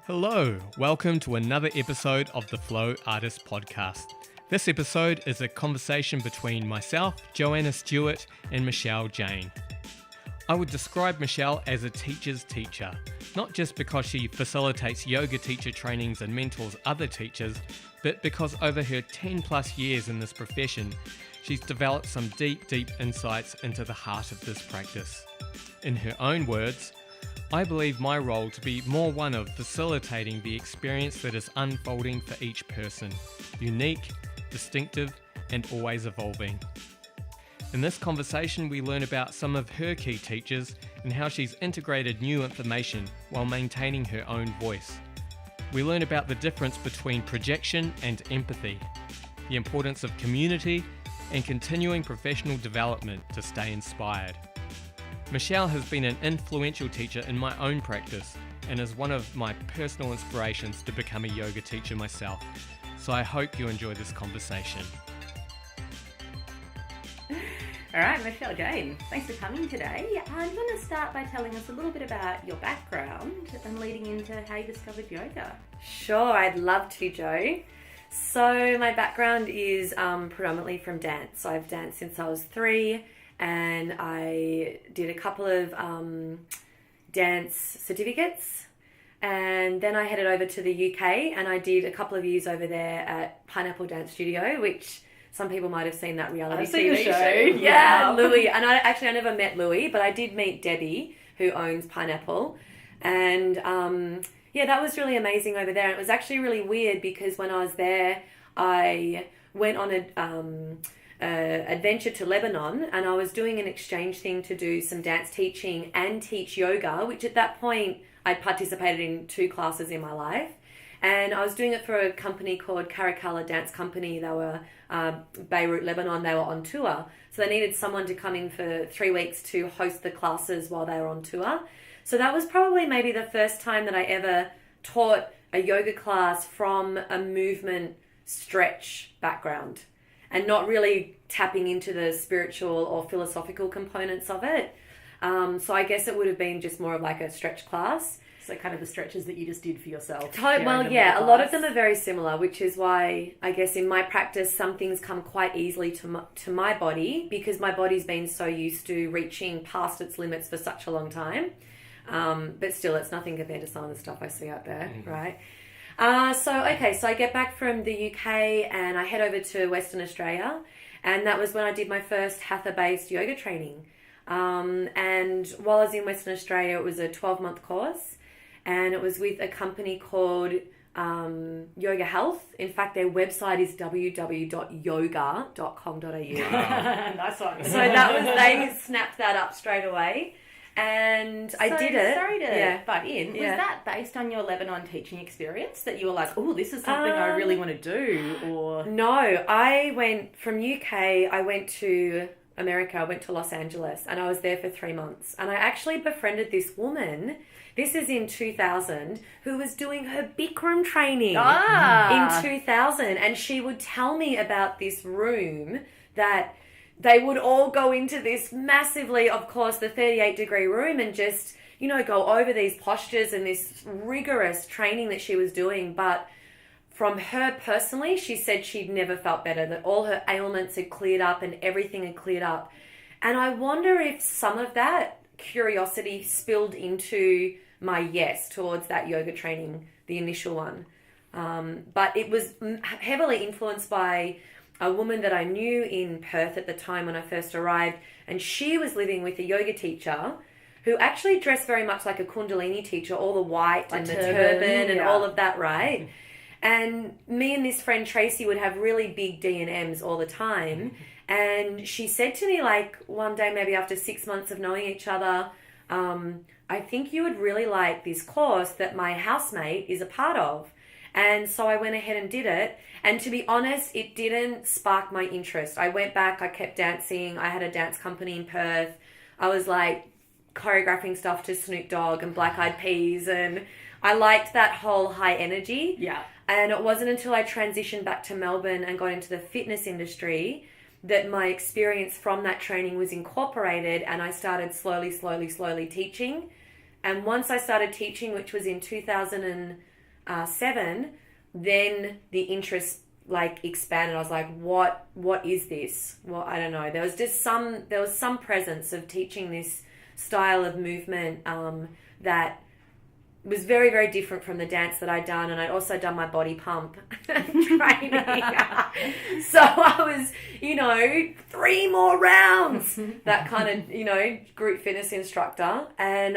Hello, welcome to another episode of the Flow Artist Podcast. This episode is a conversation between myself, Joanna Stewart, and Michelle Jayne. I would describe Michelle as a teacher's teacher, not just because she facilitates yoga teacher trainings and mentors other teachers, but because over her 10 plus years in this profession, she's developed some deep insights into the heart of this practice. In her own words, I believe my role to be more one of facilitating the experience that is unfolding for each person, unique, distinctive, and always evolving. In this conversation, we learn about some of her key teachers and how she's integrated new information while maintaining her own voice. We learn about the difference between projection and empathy, the importance of community, and continuing professional development to stay inspired. Michelle has been an influential teacher in my own practice and is one of my personal inspirations to become a yoga teacher myself. So I hope you enjoy this conversation. All right, Michelle Jayne, thanks for coming today. I'm going to start by telling us a little bit about your background and leading into how you discovered yoga. Sure, I'd love to, Jo. So my background is predominantly from dance. So I've danced since I was 3. And I did a couple of dance certificates, and then I headed over to the UK and I did a couple of years over there at Pineapple Dance Studio, which some people might have seen that reality TV show. Yeah, wow. Louis. And I never met Louis, but I did meet Debbie, who owns Pineapple. And that was really amazing over there. And it was actually really weird because when I was there, I went on a adventure to Lebanon, and I was doing an exchange thing to do some dance teaching and teach yoga, which at that point I'd participated in 2 classes in my life, and I was doing it for a company called Karakala Dance Company. They were Beirut, Lebanon. They were on tour, so they needed someone to come in for 3 weeks to host the classes while they were on tour. So that was probably maybe the first time that I ever taught a yoga class from a movement stretch background, and not really tapping into the spiritual or philosophical components of it. So I guess it would have been just more of like a stretch class. So kind of the stretches that you just did for yourself. Well, yeah, a lot of them are very similar, which is why I guess in my practice, some things come quite easily to my body, because my body's been so used to reaching past its limits for such a long time. But still, it's nothing compared to some of the stuff I see out there, right? So I get back from the UK and I head over to Western Australia, and that was when I did my first Hatha-based yoga training. And while I was in Western Australia, it was a 12-month course, and it was with a company called Yoga Health. In fact, their website is www.yoga.com.au. Nice one. So they snapped that up straight away. And I did it. Sorry to butt in. Was that based on your Lebanon teaching experience that you were like, oh, this is something I really want to do? Or no, I went from UK. I went to America. I went to Los Angeles, and I was there for 3 months. And I actually befriended this woman. This is in 2000, who was doing her Bikram training in 2000, and she would tell me about this room that they would all go into this massively, of course, the 38-degree room, and just, go over these postures and this rigorous training that she was doing. But from her personally, she said she'd never felt better, that all her ailments had cleared up and everything had cleared up. And I wonder if some of that curiosity spilled into my yes towards that yoga training, the initial one. But it was heavily influenced by a woman that I knew in Perth at the time when I first arrived, and she was living with a yoga teacher who actually dressed very much like a Kundalini teacher, all the white and the turban and all of that, right? And me and this friend Tracy would have really big D&Ms all the time, and she said to me, like, one day, maybe after 6 months of knowing each other, I think you would really like this course that my housemate is a part of. And so I went ahead and did it. And to be honest, it didn't spark my interest. I went back, I kept dancing. I had a dance company in Perth. I was like choreographing stuff to Snoop Dogg and Black Eyed Peas. And I liked that whole high energy. Yeah. And it wasn't until I transitioned back to Melbourne and got into the fitness industry that my experience from that training was incorporated, and I started slowly teaching. And once I started teaching, which was in 2000 and 7, then the interest like expanded. I was like, what is this? Well, I don't know. There was some presence of teaching this style of movement that was very, very different from the dance that I'd done. And I'd also done my body pump training. So I was, 3 more rounds, that kind of, group fitness instructor. And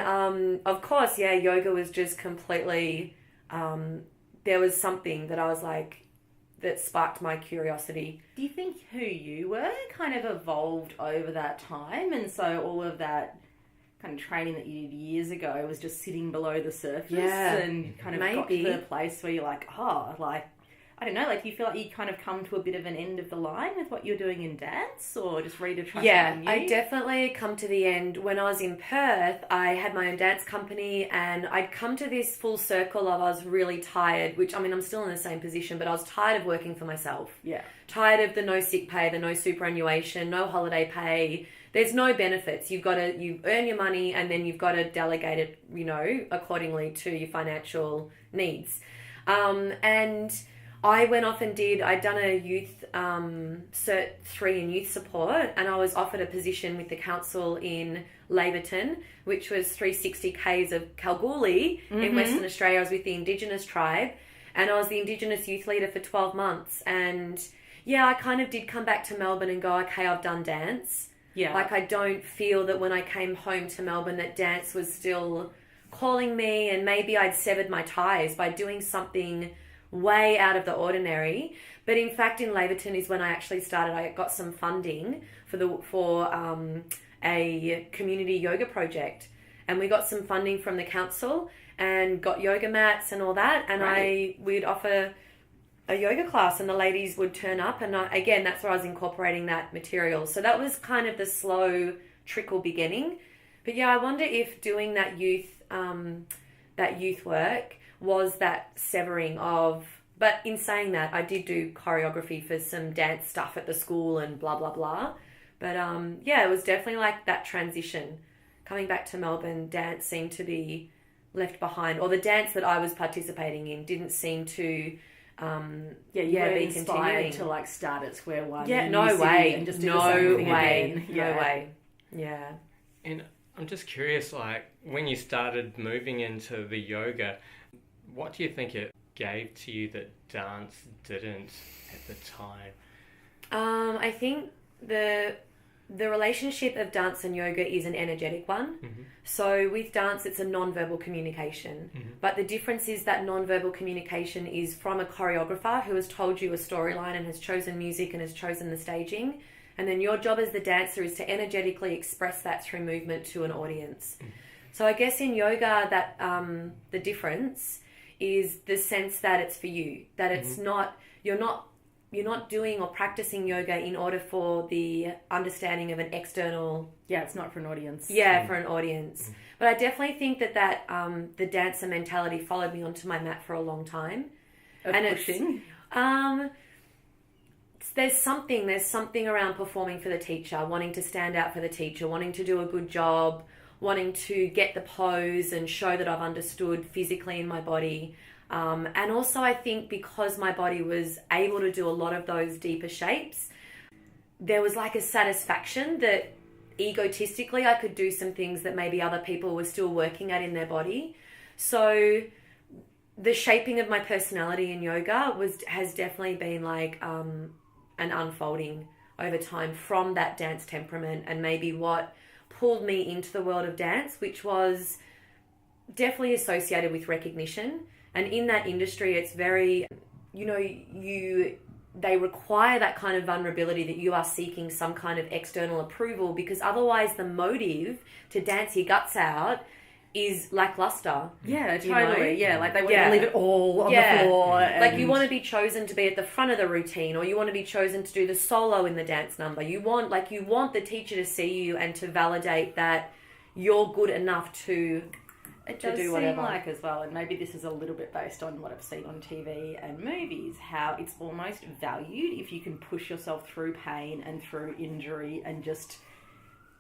of course, yoga was just completely, there was something that I was like, that sparked my curiosity. Do you think who you were kind of evolved over that time? And so all of that kind of training that you did years ago was just sitting below the surface and kind of got to the place where you're like, I don't know, do you feel like you kind of come to a bit of an end of the line with what you're doing in dance, or just ready to try something new? I definitely come to the end. When I was in Perth, I had my own dance company, and I'd come to this full circle of I was really tired, which, I'm still in the same position, but I was tired of working for myself. Yeah. Tired of the no sick pay, the no superannuation, no holiday pay. There's no benefits. You earn your money, and then you've got to delegate it, accordingly to your financial needs. And I went off and I'd done a youth Cert 3 in youth support, and I was offered a position with the council in Laverton, which was 360 k's of Kalgoorlie in Western Australia. I was with the Indigenous tribe, and I was the Indigenous youth leader for 12 months. And I kind of did come back to Melbourne and go, okay, I've done dance. Yeah. I don't feel that when I came home to Melbourne that dance was still calling me, and maybe I'd severed my ties by doing something way out of the ordinary. But in fact, in Laverton is when I actually started. I got some funding for a community yoga project, and we got some funding from the council and got yoga mats and all that. And we'd offer a yoga class, and the ladies would turn up, and again, that's where I was incorporating that material. So that was kind of the slow trickle beginning. But I wonder if doing that youth work was that severing of, but in saying that, I did do choreography for some dance stuff at the school and blah, blah, blah. But it was definitely like that transition. Coming back to Melbourne, dance seemed to be left behind, or the dance that I was participating in didn't seem to be inspired to start at square one. No way. And just do the same thing again. No way. Yeah. And I'm just curious, when you started moving into the yoga, what do you think it gave to you that dance didn't at the time? I think the relationship of dance and yoga is an energetic one. Mm-hmm. So with dance, it's a non-verbal communication. Mm-hmm. But the difference is that non-verbal communication is from a choreographer who has told you a storyline and has chosen music and has chosen the staging. And then your job as the dancer is to energetically express that through movement to an audience. Mm-hmm. So I guess in yoga, that the difference is the sense that it's for you, that it's not, you're not doing or practicing yoga in order for the understanding of an external... Yeah, it's not for an audience. Yeah, for an audience. But I definitely think that the dancer mentality followed me onto my mat for a long time. And pushing? There's something around performing for the teacher, wanting to stand out for the teacher, wanting to do a good job, wanting to get the pose and show that I've understood physically in my body. And also I think because my body was able to do a lot of those deeper shapes, there was like a satisfaction that egotistically I could do some things that maybe other people were still working at in their body. So the shaping of my personality in yoga has definitely been like an unfolding over time from that dance temperament, and maybe what pulled me into the world of dance, which was definitely associated with recognition. And in that industry, it's very, they require that kind of vulnerability that you are seeking some kind of external approval, because otherwise the motive to dance your guts out is lackluster. Yeah, totally. Yeah, they want to leave it all on the floor. Like you want to be chosen to be at the front of the routine, or you want to be chosen to do the solo in the dance number. You want the teacher to see you and to validate that you're good enough to It does seem like as well, and maybe this is a little bit based on what I've seen on TV and movies, how it's almost valued if you can push yourself through pain and through injury and just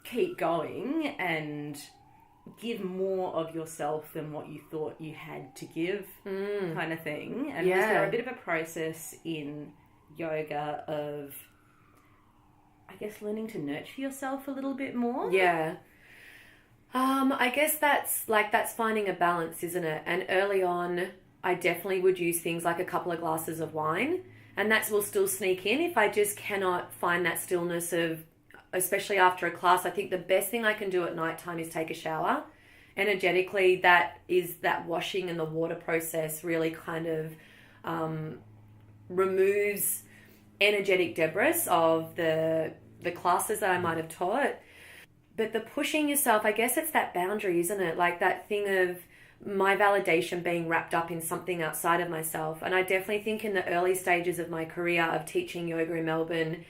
keep going and give more of yourself than what you thought you had to give, kind of thing. And was there a bit of a process in yoga of, I guess, learning to nurture yourself a little bit more? Yeah. I guess that's finding a balance, isn't it? And early on, I definitely would use things like a couple of glasses of wine, and that will still sneak in if I just cannot find that stillness of, especially after a class. I think the best thing I can do at nighttime is take a shower. Energetically, that washing and the water process really kind of removes energetic debris of the classes that I might have taught. But the pushing yourself, I guess it's that boundary, isn't it? Like that thing of my validation being wrapped up in something outside of myself. And I definitely think in the early stages of my career of teaching yoga in Melbourne,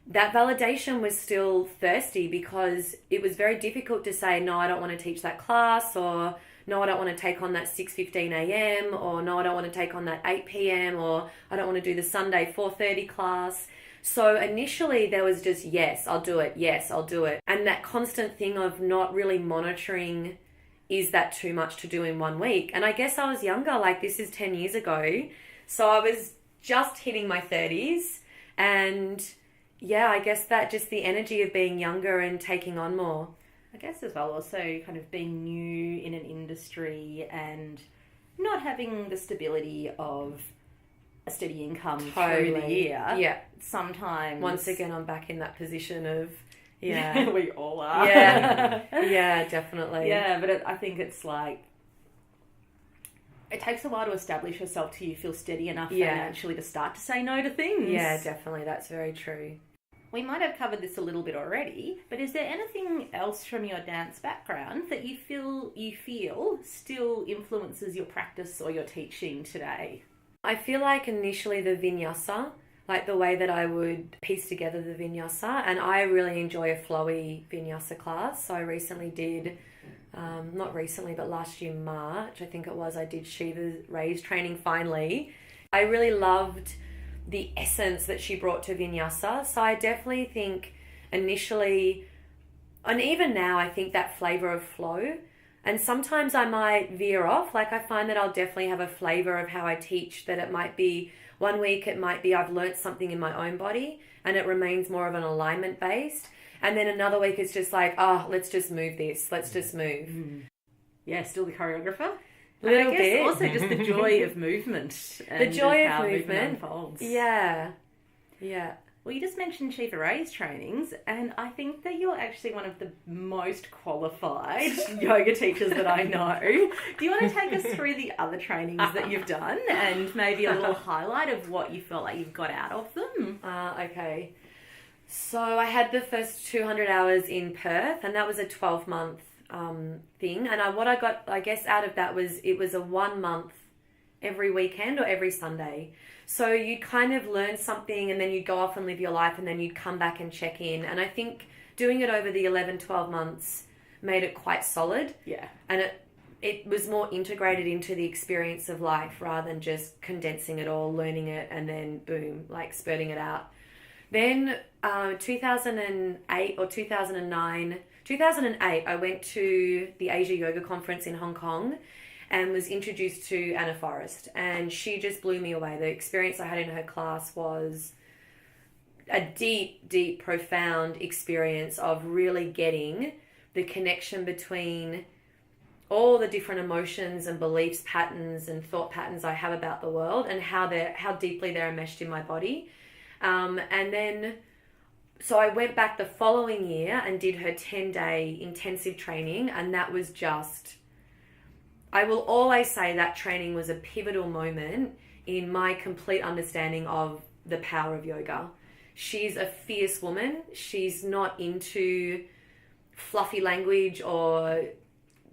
that validation was still thirsty, because it was very difficult to say, no, I don't want to teach that class, or no, I don't want to take on that 6:15 a.m, or no, I don't want to take on that 8 p.m, or I don't want to do the Sunday 4:30 class. So initially there was just, yes, I'll do it. Yes, I'll do it. And that constant thing of not really monitoring, is that too much to do in 1 week? And I guess I was younger, like this is 10 years ago. So I was just hitting my 30s. And yeah, I guess that just the energy of being younger and taking on more. I guess as well, also kind of being new in an industry and not having the stability of a steady income through the year. Yeah. Sometimes. Once again, I'm back in that position of, yeah. We all are. Yeah. Yeah, definitely. Yeah, but I think it's like, it takes a while to establish yourself till you feel steady enough financially to start to say no to things. Yeah, definitely. That's very true. We might have covered this a little bit already, but is there anything else from your dance background that you feel still influences your practice or your teaching today? I feel like initially the vinyasa, like the way that I would piece together the vinyasa, and I really enjoy a flowy vinyasa class. So I recently did, not recently, but last year, March, I think it was, I did Shiva Ray's training finally. I really loved the essence that she brought to vinyasa. So I definitely think initially, and even now, I think that flavor of flow. And sometimes I might veer off. Like I find that I'll definitely have a flavor of how I teach, that it might be 1 week, it might be I've learnt something in my own body and it remains more of an alignment based. And then another week it's just like, oh, let's just move this. Let's just move. Yeah, still the choreographer. Little bit. Also just the joy of movement. And the joy of how of movement unfolds. Yeah. Yeah. Well, you just mentioned Shiva Ray's trainings, and I think that you're actually one of the most qualified yoga teachers that I know. Do you want to take us through the other trainings that you've done and maybe a little highlight of what you felt like you've got out of them? Okay. So I had the first 200 hours in Perth, and that was a 12-month thing. And what I got, I guess, out of that was, it was a 1 month every weekend or every Sunday. So you'd kind of learn something and then you'd go off and live your life and then you'd come back and check in. And I think doing it over the 11, 12 months made it quite solid. Yeah. And it was more integrated into the experience of life rather than just condensing it all, learning it, and then boom, like spurting it out. Then 2008 or 2008, I went to the Asia Yoga Conference in Hong Kong and was introduced to Anna Forrest, and she just blew me away. The experience I had in her class was a deep, deep, profound experience of really getting the connection between all the different emotions and beliefs, patterns and thought patterns I have about the world, and how deeply they're enmeshed in my body. And then, so I went back the following year and did her 10-day intensive training, and that was just, I will always say that training was a pivotal moment in my complete understanding of the power of yoga. She's a fierce woman. She's not into fluffy language or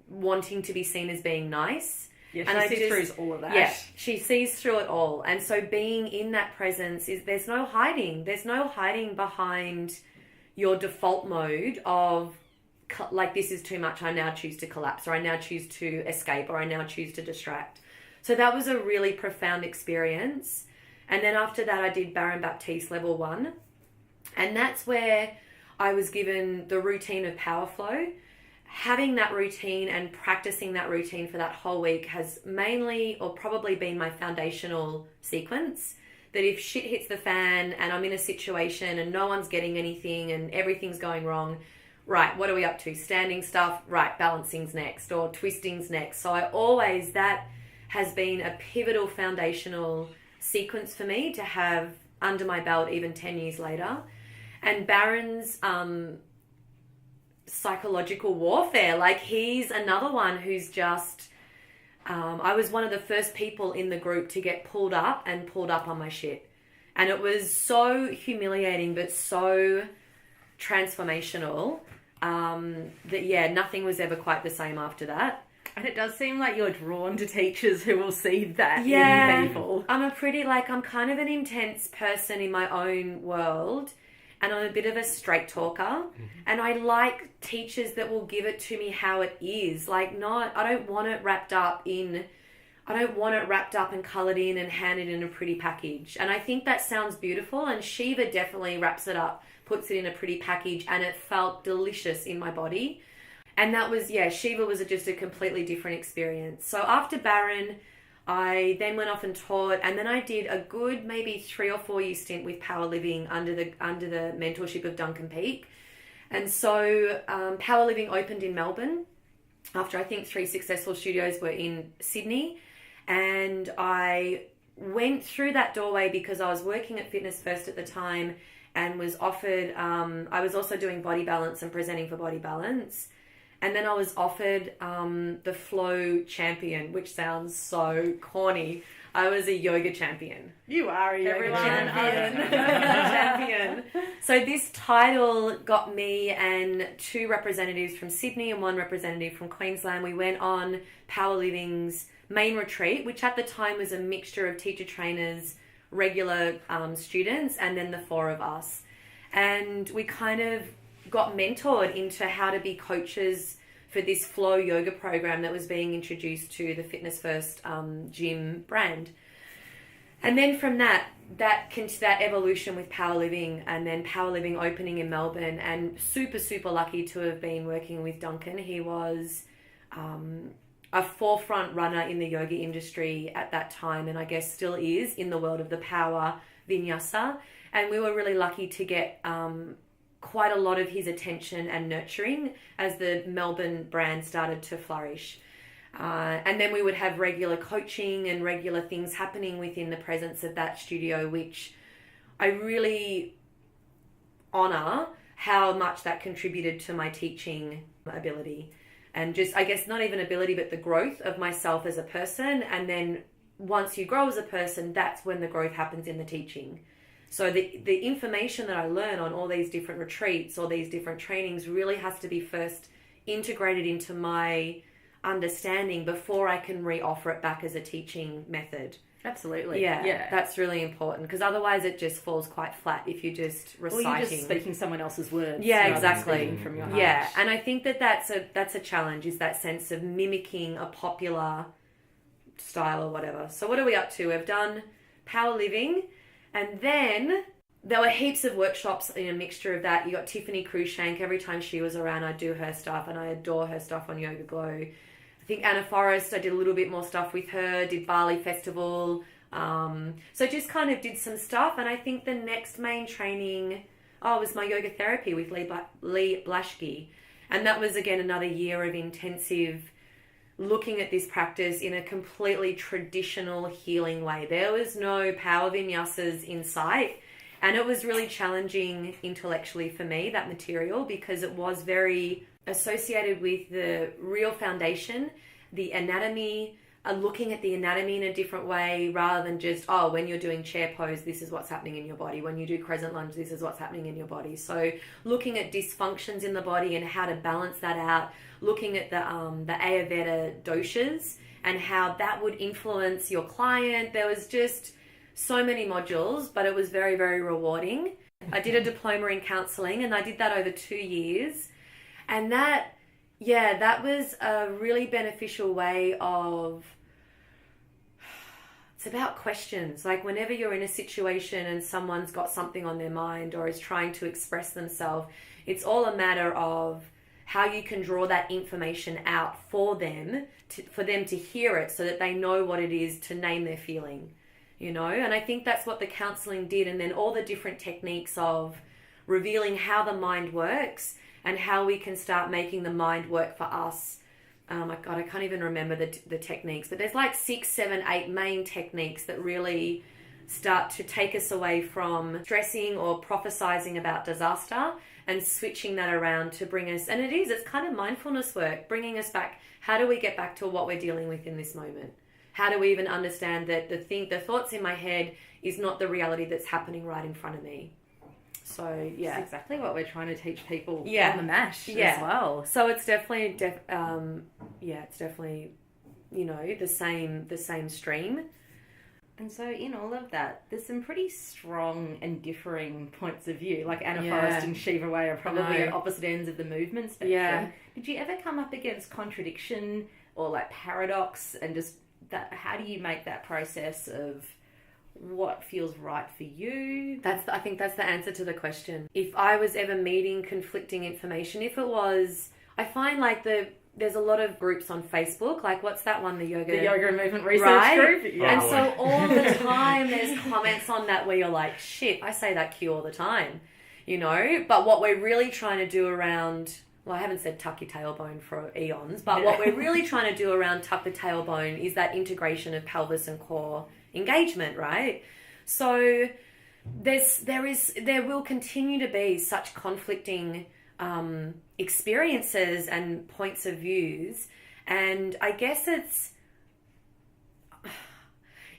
wanting to be seen as being nice. Yeah, she sees through all of that. Yeah, she sees through it all. And so being in that presence, there's no hiding. There's no hiding behind your default mode of, like, this is too much, I now choose to collapse, or I now choose to escape, or I now choose to distract. So that was a really profound experience. And then after that, I did Baron Baptiste level 1. And that's where I was given the routine of power flow. having that routine and practicing that routine for that whole week has mainly or probably been my foundational sequence. That if shit hits the fan and I'm in a situation and no one's getting anything and everything's going wrong, right, what are we up to? Standing stuff, right, balancing's next, or twisting's next. So that has been a pivotal foundational sequence for me to have under my belt even 10 years later. And Baron's psychological warfare, like he's another one who's just, I was one of the first people in the group to get pulled up on my shit. And it was so humiliating, but so transformational, that nothing was ever quite the same after that. And it does seem like you're drawn to teachers who will see that in people. I'm kind of an intense person in my own world, and I'm a bit of a straight talker. Mm-hmm. And I like teachers that will give it to me how it is. I don't want it wrapped up and coloured in and handed in a pretty package. And I think that sounds beautiful, and Shiva definitely wraps it up, puts it in a pretty package, and it felt delicious in my body. And that was, Shiva was just a completely different experience. So after Baron, I then went off and taught, and then I did a good maybe 3 or 4 year stint with powerlifting under the mentorship of Duncan Peake. And so powerlifting opened in Melbourne after I think 3 successful studios were in Sydney. And I went through that doorway because I was working at Fitness First at the time and was offered, I was also doing Body Balance and presenting for Body Balance. And then I was offered the Flow Champion, which sounds so corny. I was a yoga champion. You are a yoga champion. Champion. So this title got me and 2 representatives from Sydney and 1 representative from Queensland. We went on Powerlifting's main retreat, which at the time was a mixture of teacher trainers, regular students, and then the 4 of us. And we kind of got mentored into how to be coaches for this flow yoga program that was being introduced to the Fitness First gym brand. And then from that evolution with powerlifting, and then powerlifting opening in Melbourne, and super, super lucky to have been working with Duncan. He was a forefront runner in the yoga industry at that time, and I guess still is in the world of the power vinyasa. And we were really lucky to get quite a lot of his attention and nurturing as the Melbourne brand started to flourish. And then we would have regular coaching and regular things happening within the presence of that studio, which I really honour how much that contributed to my teaching ability. And just, I guess, not even ability, but the growth of myself as a person. And then once you grow as a person, that's when the growth happens in the teaching. So the information that I learn on all these different retreats or these different trainings really has to be first integrated into my understanding before I can re-offer it back as a teaching method. Absolutely. Yeah. That's really important, because otherwise it just falls quite flat if you're just reciting. Or you're just speaking someone else's words. Yeah, exactly. From your heart. Yeah, and I think that's a challenge, is that sense of mimicking a popular style or whatever. So what are we up to? We've done powerlifting. And then there were heaps of workshops in a mixture of that. You got Tiffany Cruikshank. Every time she was around, I'd do her stuff, and I adore her stuff on Yoga Glow. I think Anna Forrest, I did a little bit more stuff with her, did Bali Festival. So just kind of did some stuff. And I think the next main training, was my yoga therapy with Lee Blaschke. And that was, again, another year of intensive looking at this practice in a completely traditional healing way. There was no power vinyasas in sight, and it was really challenging intellectually for me, that material, because it was very associated with the real foundation, the anatomy, looking at the anatomy in a different way, rather than just, when you're doing chair pose, this is what's happening in your body. When you do crescent lunge, this is what's happening in your body. So looking at dysfunctions in the body and how to balance that out, looking at the Ayurveda doshas and how that would influence your client. There was just so many modules, but it was very, very rewarding. I did a diploma in counselling, and I did that over 2 years. And that was a really beneficial way of... It's about questions. Like, whenever you're in a situation and someone's got something on their mind or is trying to express themselves, it's all a matter of how you can draw that information out for them to hear it so that they know what it is to name their feeling, you know? And I think that's what the counselling did. And then all the different techniques of revealing how the mind works and how we can start making the mind work for us. I can't even remember the techniques, but there's like 6, 7, 8 main techniques that really start to take us away from stressing or prophesizing about disaster and switching that around to bring us, and it's kind of mindfulness work, bringing us back. How do we get back to what we're dealing with in this moment? How do we even understand that the thoughts in my head is not the reality that's happening right in front of me? So, yeah. That's exactly what we're trying to teach people on the MASH as well. So it's definitely, it's definitely, you know, the same stream. And so in all of that, there's some pretty strong and differing points of view. Like Anna Forrest and Shiva Way are probably at opposite ends of the movement spectrum. Yeah. Did you ever come up against contradiction or like paradox, and just that? How do you make that process of what feels right for you? I think that's the answer to the question. If I was ever meeting conflicting information, I find like there's a lot of groups on Facebook, like what's that one, the yoga movement research group? Yeah. And so all the time there's comments on that where you're like, shit, I say that cue all the time, you know? But what we're really trying to do around, well, I haven't said tuck your tailbone for eons, but what we're really trying to do around tuck the tailbone is that integration of pelvis and core engagement, right? So there will continue to be such conflicting experiences and points of views, and I guess it's,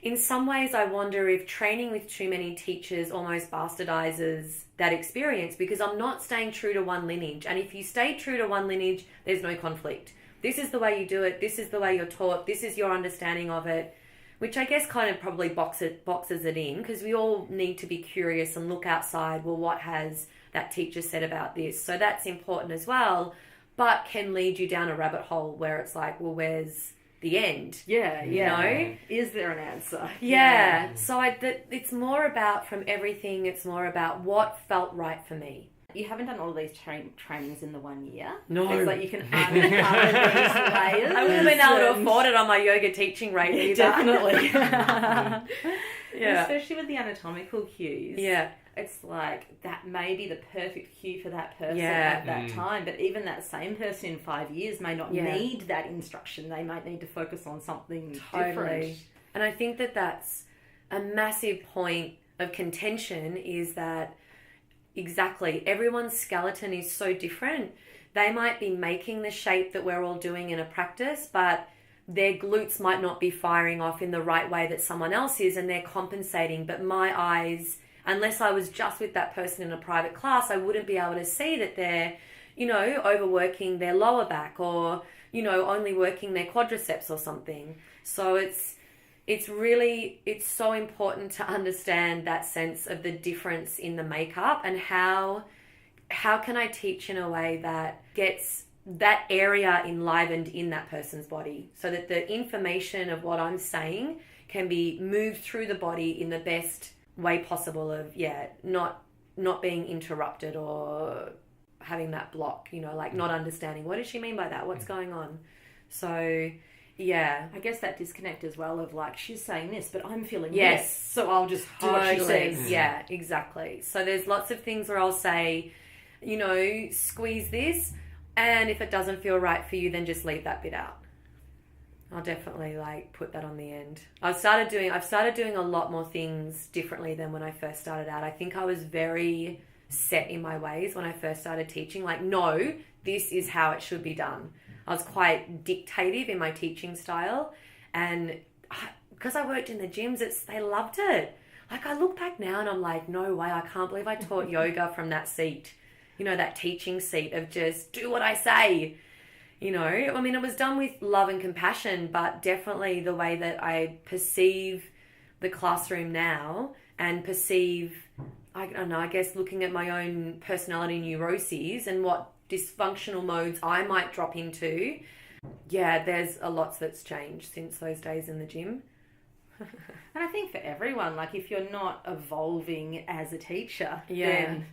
in some ways I wonder if training with too many teachers almost bastardizes that experience, because I'm not staying true to one lineage, and if you stay true to one lineage, there's no conflict. This is the way you do it, this is the way you're taught, this is your understanding of it, which I guess kind of probably boxes it in, because we all need to be curious and look outside, well, what has that teacher said about this? So that's important as well, but can lead you down a rabbit hole where it's like, well, where's the end? Yeah, you know? Is there an answer? Yeah. So it's more about, from everything, it's more about what felt right for me. You haven't done all of these trainings in the 1 year. No. It's like you can uncover these layers. I wouldn't have been able to afford it on my yoga teaching rate either. Definitely. Yeah. Especially with the anatomical cues. Yeah. It's like that may be the perfect cue for that person at that time, but even that same person in 5 years may not need that instruction. They might need to focus on something different. And I think that that's a massive point of contention, is that exactly everyone's skeleton is so different. They might be making the shape that we're all doing in a practice, but their glutes might not be firing off in the right way that someone else is, and they're compensating. But my eyes, unless I was just with that person in a private class, I wouldn't be able to see that they're, you know, overworking their lower back, or, you know, only working their quadriceps or something. So it's so important to understand that sense of the difference in the makeup, and how can I teach in a way that gets that area enlivened in that person's body, so that the information of what I'm saying can be moved through the body in the best way possible, of not being interrupted or having that block, you know, like not understanding, what does she mean by that, what's going on? So I guess that disconnect as well of like, she's saying this but I'm feeling this, so I'll just do what she says. Yeah, exactly. So there's lots of things where I'll say, you know, squeeze this, and if it doesn't feel right for you, then just leave that bit out. I'll definitely like put that on the end. I've started doing a lot more things differently than when I first started out. I think I was very set in my ways when I first started teaching. Like, no, this is how it should be done. I was quite dictative in my teaching style, and because I worked in the gyms, they loved it. Like, I look back now and I'm like, no way, I can't believe I taught yoga from that seat. You know, that teaching seat of just do what I say. You know, I mean, it was done with love and compassion, but definitely the way that I perceive the classroom now, and perceive, I don't know, I guess looking at my own personality neuroses and what dysfunctional modes I might drop into. Yeah, there's a lot that's changed since those days in the gym. And I think for everyone, like if you're not evolving as a teacher, then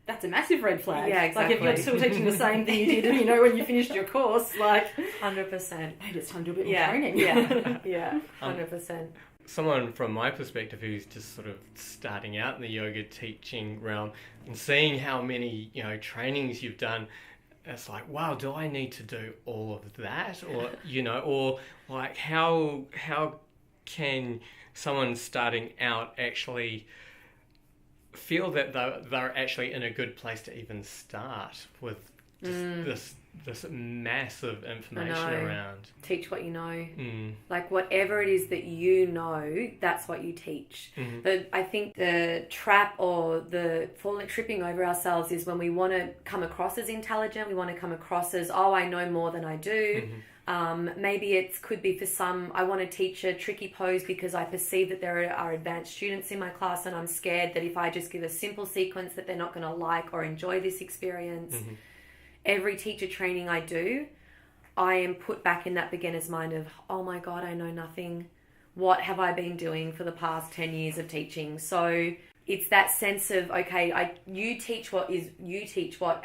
that's a massive red flag. Yeah, exactly. Like, if you're still teaching the same thing you did, when you finished your course, like... 100%. Maybe it's time to do a bit more training. Yeah, 100%. Someone from my perspective who's just sort of starting out in the yoga teaching realm and seeing how many, trainings you've done, it's like, wow, do I need to do all of that? Or, or like how can someone starting out actually feel that they're actually in a good place to even start with just this massive information around? Teach what you know. Like, whatever it is that you know, that's what you teach. But I think the trap or the tripping over ourselves is when we want to come across as intelligent, we want to come across as, I know more than I do. Maybe it could be for some, I want to teach a tricky pose because I perceive that there are advanced students in my class, and I'm scared that if I just give a simple sequence that they're not going to like or enjoy this experience. Every teacher training I do, I am put back in that beginner's mind of, oh my God, I know nothing. What have I been doing for the past 10 years of teaching? So it's that sense of, okay, you teach what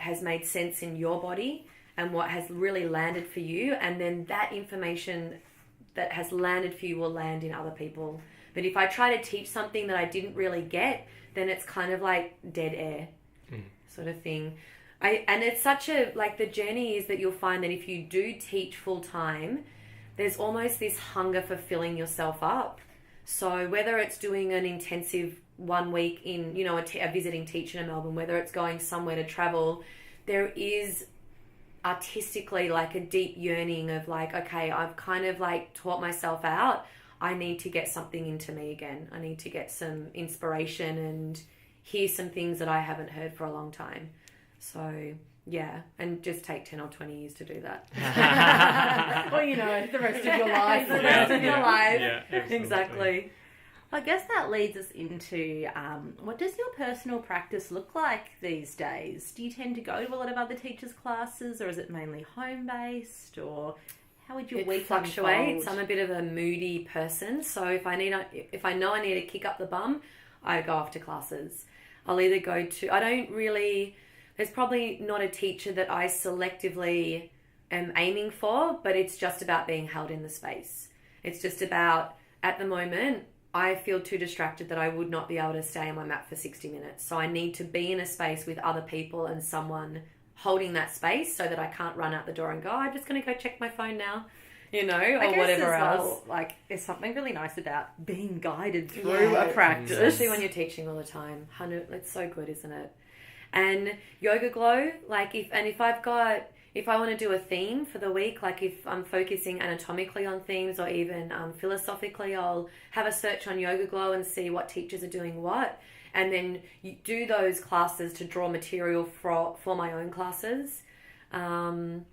has made sense in your body and what has really landed for you, and then that information that has landed for you will land in other people. But if I try to teach something that I didn't really get, then it's kind of like dead air sort of thing. And it's such a, like, the journey is that you'll find that if you do teach full time, there's almost this hunger for filling yourself up. So whether it's doing an intensive 1 week in, a visiting teacher in Melbourne, whether it's going somewhere to travel, there is artistically like a deep yearning of like, okay, I've kind of like taught myself out. I need to get something into me again. I need to get some inspiration and hear some things that I haven't heard for a long time. So, yeah, and just take 10 or 20 years to do that. Well, the rest of your life. Yeah, absolutely. Exactly. I guess that leads us into what does your personal practice look like these days? Do you tend to go to a lot of other teachers' classes, or is it mainly home-based, or how would your week fluctuates? unfold? I'm a bit of a moody person, so if I know I need to kick up the bum, I go off to classes. I'll either go to... There's probably not a teacher that I selectively am aiming for, but it's just about being held in the space. It's just about, at the moment, I feel too distracted that I would not be able to stay on my mat for 60 minutes. So I need to be in a space with other people and someone holding that space so that I can't run out the door and go, I'm just going to go check my phone now, or whatever else. Like, there's something really nice about being guided through a practice. Especially when you're teaching all the time. It's so good, isn't it? And Yoga Glow, if I want to do a theme for the week, like if I'm focusing anatomically on themes or even philosophically, I'll have a search on Yoga Glow and see what teachers are doing what, and then you do those classes to draw material for my own classes. To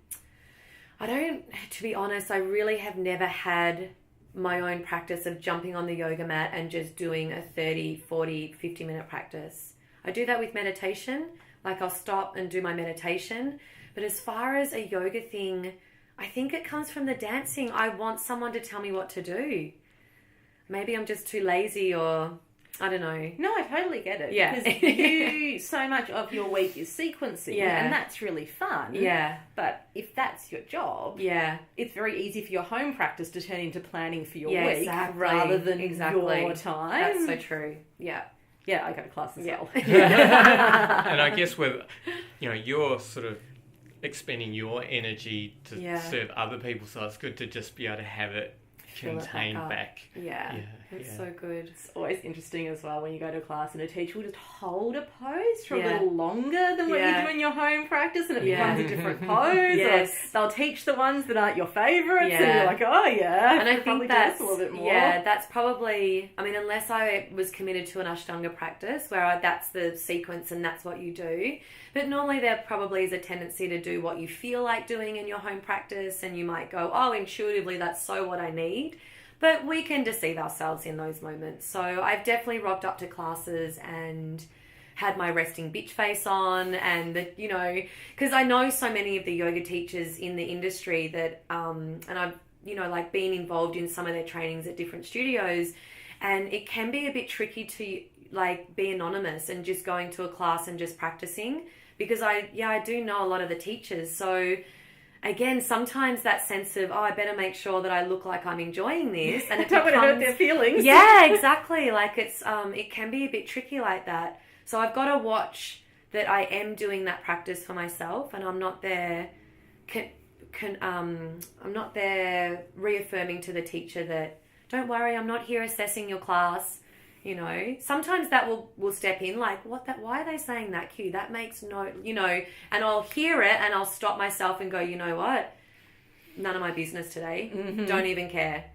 be honest, I really have never had my own practice of jumping on the yoga mat and just doing a 30, 40, 50-minute practice. I do that with meditation. Like, I'll stop and do my meditation. But as far as a yoga thing, I think it comes from the dancing. I want someone to tell me what to do. Maybe I'm just too lazy, or I don't know. No, I totally get it. Yeah. Because so much of your week is sequencing. Yeah. And that's really fun. Yeah. But if that's your job, it's very easy for your home practice to turn into planning for your week exactly. rather than your time. That's so true. Yeah. Yeah, I go to class as well. And I guess with, you're sort of expending your energy to serve other people, so it's good to just be able to have it contained back. Yeah. It's so good. It's always interesting as well when you go to a class and a teacher will just hold a pose for a little longer than what you do in your home practice, and it becomes a different pose. Yes. Or they'll teach the ones that aren't your favourites, and you're like, oh yeah. And I think that's a little bit more. Yeah, that's probably, unless I was committed to an Ashtanga practice where that's the sequence and that's what you do. But normally there probably is a tendency to do what you feel like doing in your home practice, and you might go, oh, intuitively that's so what I need. But we can deceive ourselves in those moments. So I've definitely rocked up to classes and had my resting bitch face on, and because I know so many of the yoga teachers in the industry that, and I've, been involved in some of their trainings at different studios, and it can be a bit tricky to like be anonymous and just going to a class and just practicing, because I do know a lot of the teachers. So again, sometimes that sense of, I better make sure that I look like I'm enjoying this, and it don't want to hurt their feelings. Yeah, exactly. Like it can be a bit tricky like that. So I've got to watch that I am doing that practice for myself, and I'm not there. I'm not there reaffirming to the teacher that, don't worry, I'm not here assessing your class. You know, sometimes that will step in, like, why are they saying that, Q? That makes no, and I'll hear it and I'll stop myself and go, you know what? None of my business today. Mm-hmm. Don't even care.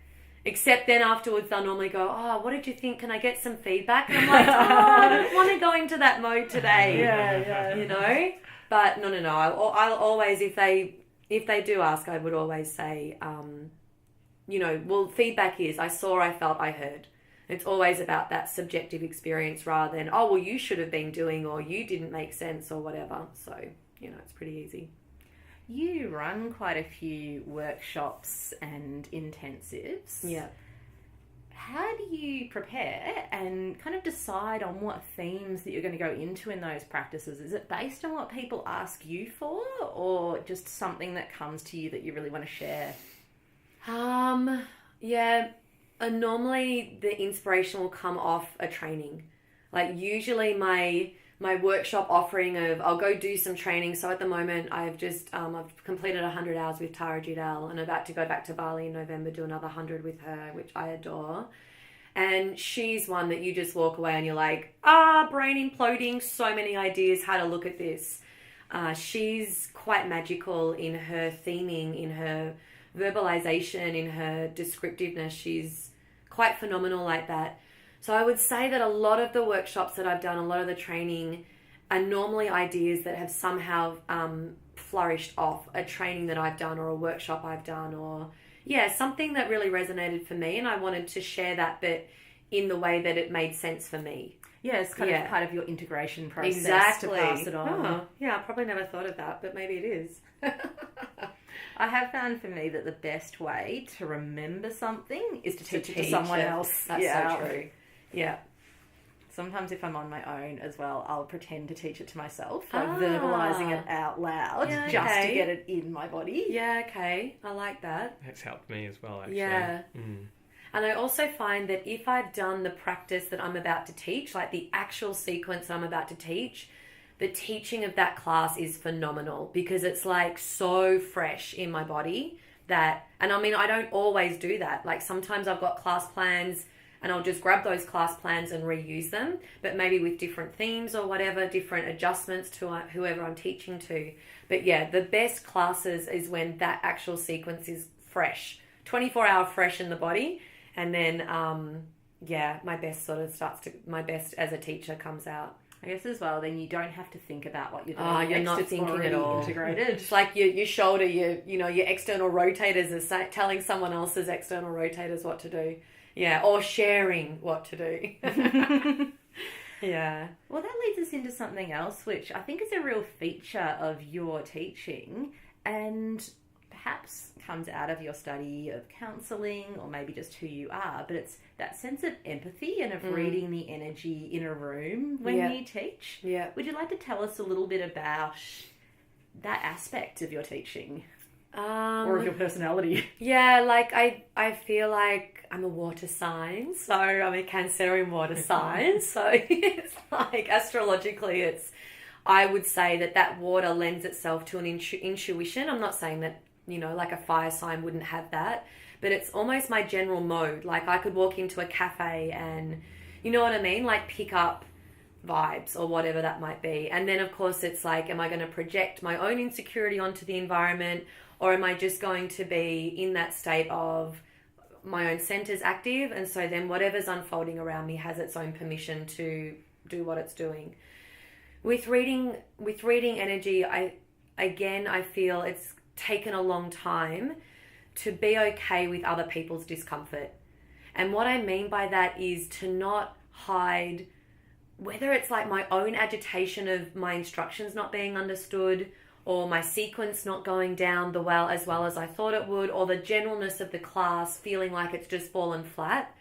Except then afterwards they'll normally go, what did you think? Can I get some feedback? And I'm like, I don't want to go into that mode today. Yeah. But no. I'll always, if they do ask, I would always say, feedback is, I saw, I felt, I heard. It's always about that subjective experience rather than, you should have been doing, or you didn't make sense, or whatever. So, it's pretty easy. You run quite a few workshops and intensives. Yeah. How do you prepare and kind of decide on what themes that you're going to go into in those practices? Is it based on what people ask you for, or just something that comes to you that you really want to share? Yeah. Normally the inspiration will come off a training. Like usually my workshop offering of, I'll go do some training. So at the moment I've just, I've completed 100 hours with Tara Judel and about to go back to Bali in November, do another 100 with her, which I adore. And she's one that you just walk away and you're like, brain imploding, so many ideas how to look at this. She's quite magical in her theming, in her verbalization, in her descriptiveness. She's quite phenomenal like that. So I would say that a lot of the workshops that I've done, a lot of the training are normally ideas that have somehow flourished off a training that I've done or a workshop I've done, or something that really resonated for me, and I wanted to share that, but in the way that it made sense for me. Yeah, it's kind of part of your integration process. Exactly. To pass it on. I probably never thought of that, but maybe it is. I have found for me that the best way to remember something is to teach it to someone else. That's so true. Yeah. Sometimes if I'm on my own as well, I'll pretend to teach it to myself, like verbalising it out loud, just to get it in my body. Yeah, okay. I like that. That's helped me as well, actually. Yeah. Mm. And I also find that if I've done the practice that I'm about to teach, like the actual sequence I'm about to teach, the teaching of that class is phenomenal because it's like so fresh in my body that, and I mean, I don't always do that. Like sometimes I've got class plans and I'll just grab those class plans and reuse them, but maybe with different themes or whatever, different adjustments to whoever I'm teaching to. But yeah, the best classes is when that actual sequence is fresh, 24-hour fresh in the body. And then, my best as a teacher comes out. I guess as well, then you don't have to think about what you're doing. You're not thinking at all. Integrated. It's like your shoulder, your external rotators are telling someone else's external rotators what to do. Yeah, or sharing what to do. Yeah. Well, that leads us into something else, which I think is a real feature of your teaching and perhaps comes out of your study of counselling or maybe just who you are, but it's that sense of empathy and of reading the energy in a room when you teach. Yeah. Would you like to tell us a little bit about that aspect of your teaching? Or of your personality? Yeah, like I feel like I'm a water sign, so I'm a Cancerian water sign, so it's like astrologically I would say that water lends itself to an intuition. I'm not saying that, like a fire sign wouldn't have that, but it's almost my general mode. Like I could walk into a cafe and, you know what I mean? Like pick up vibes or whatever that might be. And then of course it's like, am I going to project my own insecurity onto the environment, or am I just going to be in that state of my own centers active? And so then whatever's unfolding around me has its own permission to do what it's doing. With reading energy, I feel it's taken a long time to be okay with other people's discomfort. And what I mean by that is to not hide, whether it's like my own agitation of my instructions not being understood, or my sequence not going down as well as I thought it would, or the generalness of the class feeling like it's just fallen flat.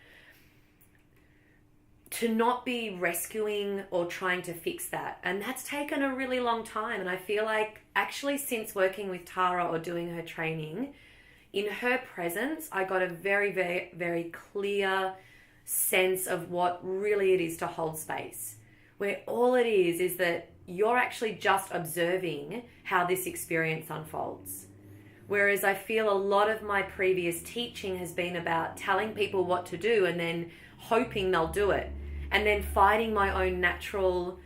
to not be rescuing or trying to fix that. And that's taken a really long time. And I feel like actually since working with Tara or doing her training, in her presence, I got a very, very, very clear sense of what really it is to hold space. Where all it is that you're actually just observing how this experience unfolds. Whereas I feel a lot of my previous teaching has been about telling people what to do and then hoping they'll do it. And then fighting my own natural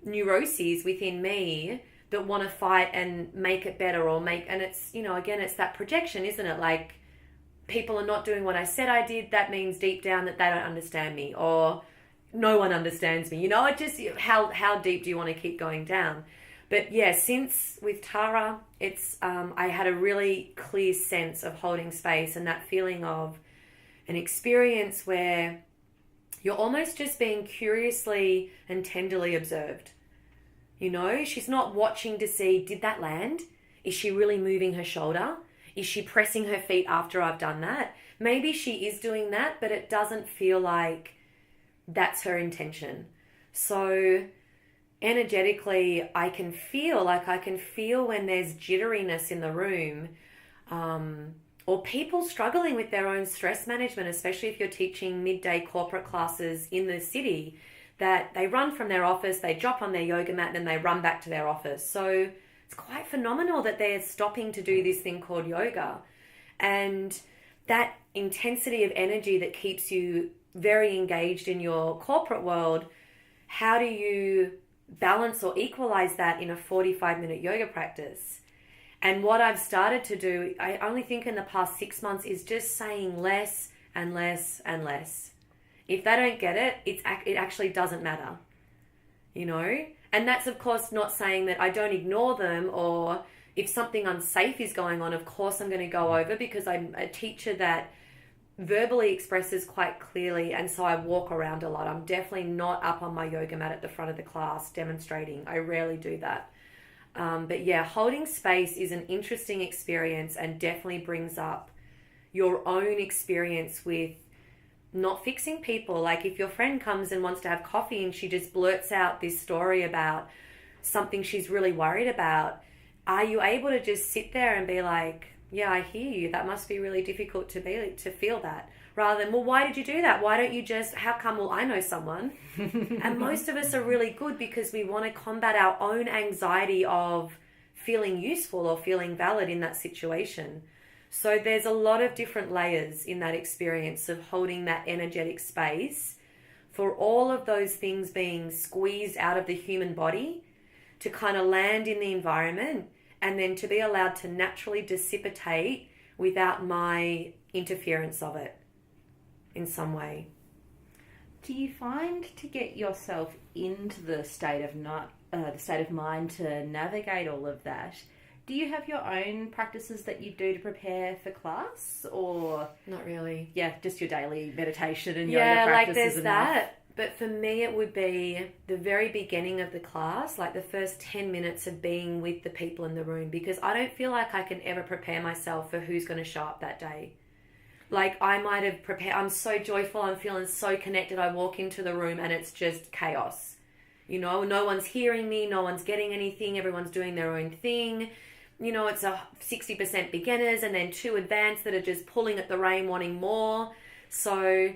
neuroses within me that want to fight and make it better and it's, again, it's that projection, isn't it? Like, people are not doing what I said I did. That means deep down that they don't understand me, or no one understands me. It just, how deep do you want to keep going down? But yeah, since with Tara, it's, I had a really clear sense of holding space and that feeling of an experience where you're almost just being curiously and tenderly observed. She's not watching to see, did that land? Is she really moving her shoulder? Is she pressing her feet after I've done that? Maybe she is doing that, but it doesn't feel like that's her intention. So energetically, I can feel when there's jitteriness in the room, or people struggling with their own stress management, especially if you're teaching midday corporate classes in the city, that they run from their office, they drop on their yoga mat, and then they run back to their office. So it's quite phenomenal that they're stopping to do this thing called yoga. And that intensity of energy that keeps you very engaged in your corporate world, how do you balance or equalize that in a 45-minute yoga practice? And what I've started to do, I only think in the past 6 months, is just saying less and less and less. If they don't get it, it actually doesn't matter, And that's, of course, not saying that I don't ignore them, or if something unsafe is going on, of course I'm going to go over, because I'm a teacher that verbally expresses quite clearly, and so I walk around a lot. I'm definitely not up on my yoga mat at the front of the class demonstrating. I rarely do that. But yeah, holding space is an interesting experience and definitely brings up your own experience with not fixing people. Like, if your friend comes and wants to have coffee and she just blurts out this story about something she's really worried about, are you able to just sit there and be like, yeah, I hear you. That must be really difficult to feel that. Rather than, well, why did you do that? Why don't you just, how come, well, I know someone. And most of us are really good because we want to combat our own anxiety of feeling useful or feeling valid in that situation. So there's a lot of different layers in that experience of holding that energetic space for all of those things being squeezed out of the human body to kind of land in the environment, and then to be allowed to naturally dissipate without my interference of it in some way. Do you find to get yourself into the state of mind to navigate all of that? Do you have your own practices that you do to prepare for class, or not really? Yeah, just your daily meditation and yoga practices. Yeah, like there's that. But for me, it would be the very beginning of the class, like the first 10 minutes of being with the people in the room, because I don't feel like I can ever prepare myself for who's going to show up that day. Like, I might have prepared, I'm so joyful, I'm feeling so connected, I walk into the room and it's just chaos. No one's hearing me, no one's getting anything, everyone's doing their own thing. It's a 60% beginners and then 2 advanced that are just pulling at the rein, wanting more. So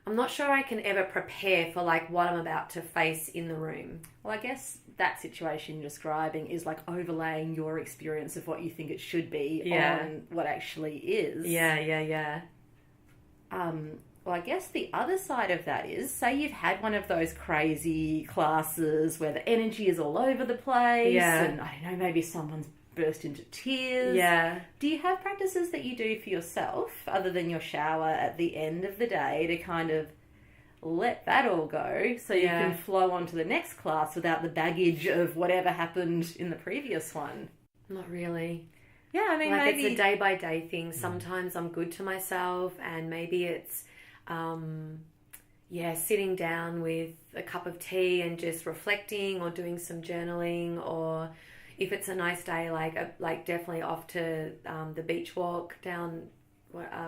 I'm not sure I can ever prepare for like what I'm about to face in the room. Well, I guess that situation you're describing is like overlaying your experience of what you think it should be on what actually is. Yeah. Well, I guess the other side of that is, say you've had one of those crazy classes where the energy is all over the place, and I don't know, maybe someone's burst into tears. Yeah. Do you have practices that you do for yourself other than your shower at the end of the day to kind of let that all go so you can flow on to the next class without the baggage of whatever happened in the previous one? Not really. Yeah, I mean, like maybe it's a day-by-day thing. Sometimes I'm good to myself, and maybe it's sitting down with a cup of tea and just reflecting or doing some journaling, or if it's a nice day, like definitely off to the beach walk down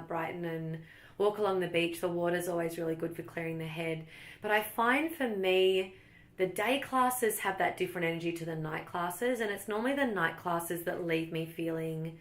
Brighton, walk along the beach. The water's always really good for clearing the head. But I find for me, the day classes have that different energy to the night classes, and it's normally the night classes that leave me feeling,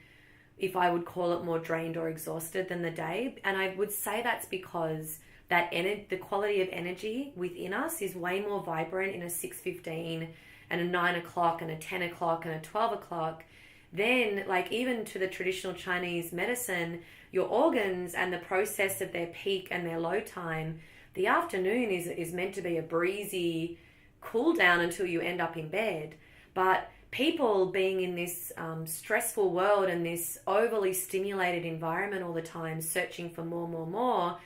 if I would call it, more drained or exhausted than the day. And I would say that's because the quality of energy within us is way more vibrant in a 6:15 and a 9 o'clock and a 10 o'clock and a 12 o'clock. Then, like, even to the traditional Chinese medicine, your organs and the process of their peak and their low time, the afternoon is meant to be a breezy cool down until you end up in bed. But people being in this stressful world and this overly stimulated environment all the time, searching for more,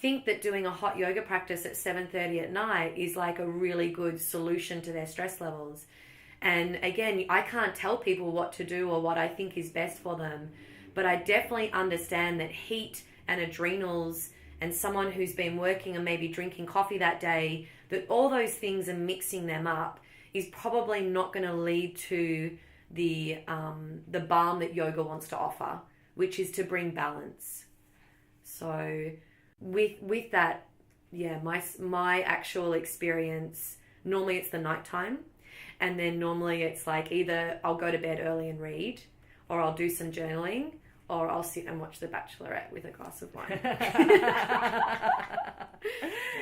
think that doing a hot yoga practice at 7:30 at night is like a really good solution to their stress levels. And again, I can't tell people what to do or what I think is best for them, but I definitely understand that heat and adrenals and someone who's been working and maybe drinking coffee that day, that all those things are mixing them up is probably not going to lead to the balm that yoga wants to offer, which is to bring balance. So with that, yeah, my actual experience, normally it's the nighttime, and then normally it's like either I'll go to bed early and read, or I'll do some journaling, or I'll sit and watch The Bachelorette with a glass of wine.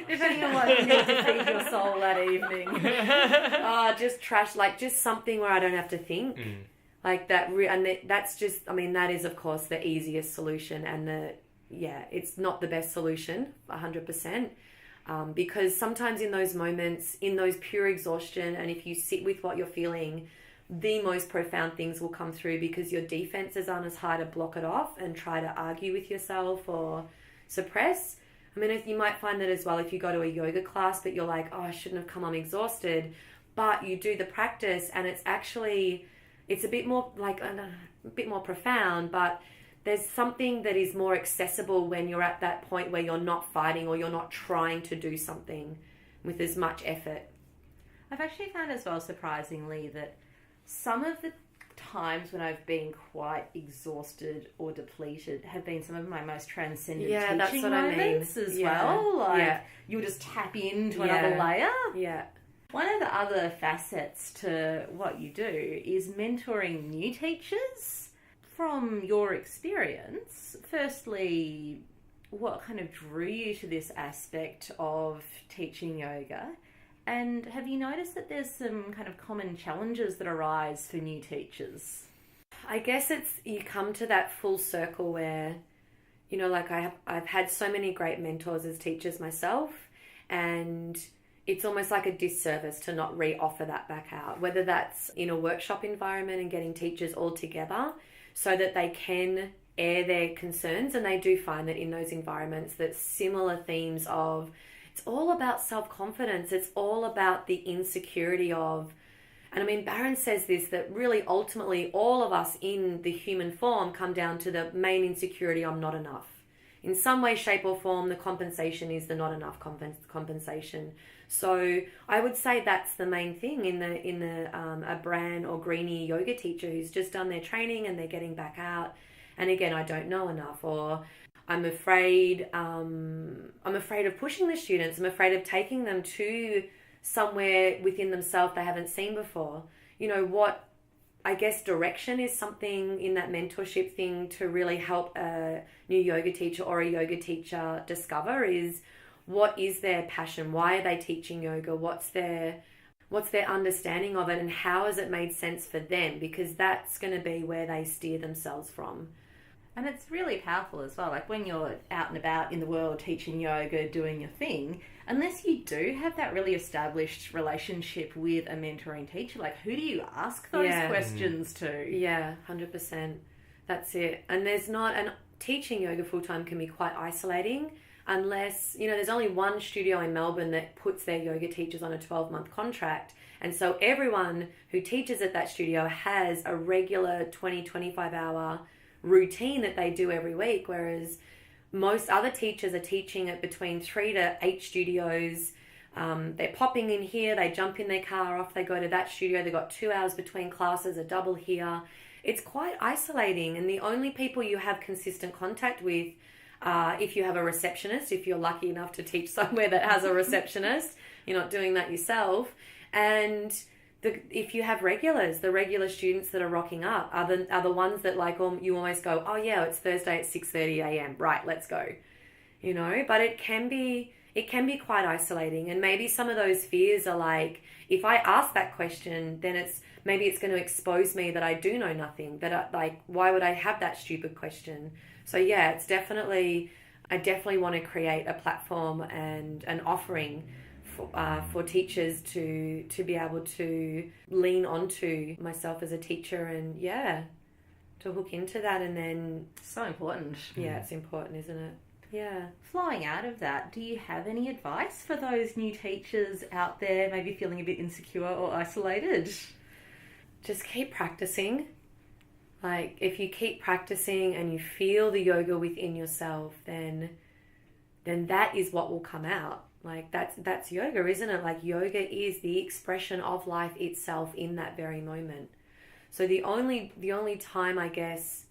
Depending on what you need to feed your soul that evening. Just trash, like just something where I don't have to think. Like that, that's just, I mean, that is of course the easiest solution, and it's not the best solution, 100%. Because sometimes in those moments, in those pure exhaustion, and if you sit with what you're feeling, the most profound things will come through because your defenses aren't as high to block it off and try to argue with yourself or suppress. I mean, you might find that as well if you go to a yoga class, but you're like, oh, I shouldn't have come, I'm exhausted. But you do the practice and it's a bit more like, a bit more profound, but there's something that is more accessible when you're at that point where you're not fighting or you're not trying to do something with as much effort. I've actually found as well, surprisingly, that some of the times when I've been quite exhausted or depleted have been some of my most transcendent teaching moments as well. Like you'll just tap into another layer. Yeah. One of the other facets to what you do is mentoring new teachers. From your experience, firstly, what kind of drew you to this aspect of teaching yoga? And have you noticed that there's some kind of common challenges that arise for new teachers? I guess you come to that full circle where, you know, like I've had so many great mentors as teachers myself, and it's almost like a disservice to not re-offer that back out, whether that's in a workshop environment and getting teachers all together so that they can air their concerns. And they do find that in those environments that similar themes of, it's all about self-confidence, it's all about the insecurity of, and I mean, Barron says this, that really ultimately all of us in the human form come down to the main insecurity, I'm not enough. In some way, shape or form, the compensation is the not enough compensation. So I would say that's the main thing in a Bran or Greenie yoga teacher who's just done their training and they're getting back out. And again, I don't know enough, or I'm afraid of pushing the students. I'm afraid of taking them to somewhere within themselves they haven't seen before. You know, what I guess direction is something in that mentorship thing to really help a new yoga teacher or a yoga teacher discover is, what is their passion? Why are they teaching yoga? What's their understanding of it, and how has it made sense for them? Because that's going to be where they steer themselves from. And it's really powerful as well. Like when you're out and about in the world teaching yoga, doing your thing, unless you do have that really established relationship with a mentoring teacher, like who do you ask those questions to? Yeah, 100%. That's it. And teaching yoga full-time can be quite isolating unless, you know, there's only one studio in Melbourne that puts their yoga teachers on a 12-month contract. And so everyone who teaches at that studio has a regular 20, 25-hour routine that they do every week, whereas most other teachers are teaching at between 3 to 8 studios. They're popping in here, they jump in their car, off they go to that studio, they've got 2 hours between classes, a double here. It's quite isolating, and the only people you have consistent contact with If you have a receptionist, if you're lucky enough to teach somewhere that has a receptionist, you're not doing that yourself. And if you have regulars, the regular students that are rocking up are the ones that like you almost go, oh yeah, it's Thursday at 6:30 a.m. Right, let's go. You know, but it can be quite isolating, and maybe some of those fears are like, if I ask that question, then maybe it's going to expose me that I do know nothing, why would I have that stupid question? So yeah, I definitely want to create a platform and an offering for teachers to be able to lean onto myself as a teacher, and to hook into that. And then so important. Yeah, it's important, isn't it? Yeah. Flowing out of that, do you have any advice for those new teachers out there maybe feeling a bit insecure or isolated? Just keep practicing. Like, if you keep practicing and you feel the yoga within yourself, then that is what will come out. Like, that's yoga, isn't it? Like, yoga is the expression of life itself in that very moment. So the only time, I guess,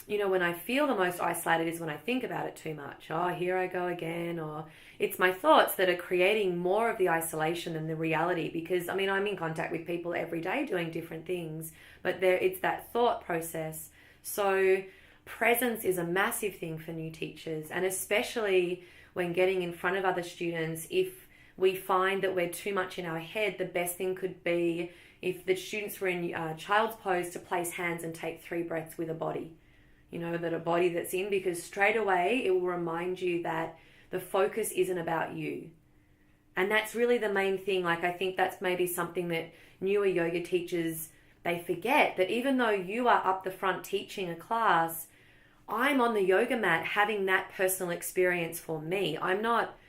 you know, when I feel the most isolated is when I think about it too much. Oh, here I go again. Or it's my thoughts that are creating more of the isolation than the reality, because, I mean, I'm in contact with people every day doing different things, but it's that thought process. So presence is a massive thing for new teachers, and especially when getting in front of other students. If we find that we're too much in our head, the best thing could be, if the students were in child's pose, to place hands and take 3 breaths with a body. You know, that a body that's in, because straight away it will remind you that the focus isn't about you. And that's really the main thing. Like, I think that's maybe something that newer yoga teachers, they forget, that even though you are up the front teaching a class, I'm on the yoga mat having that personal experience for me. I'm not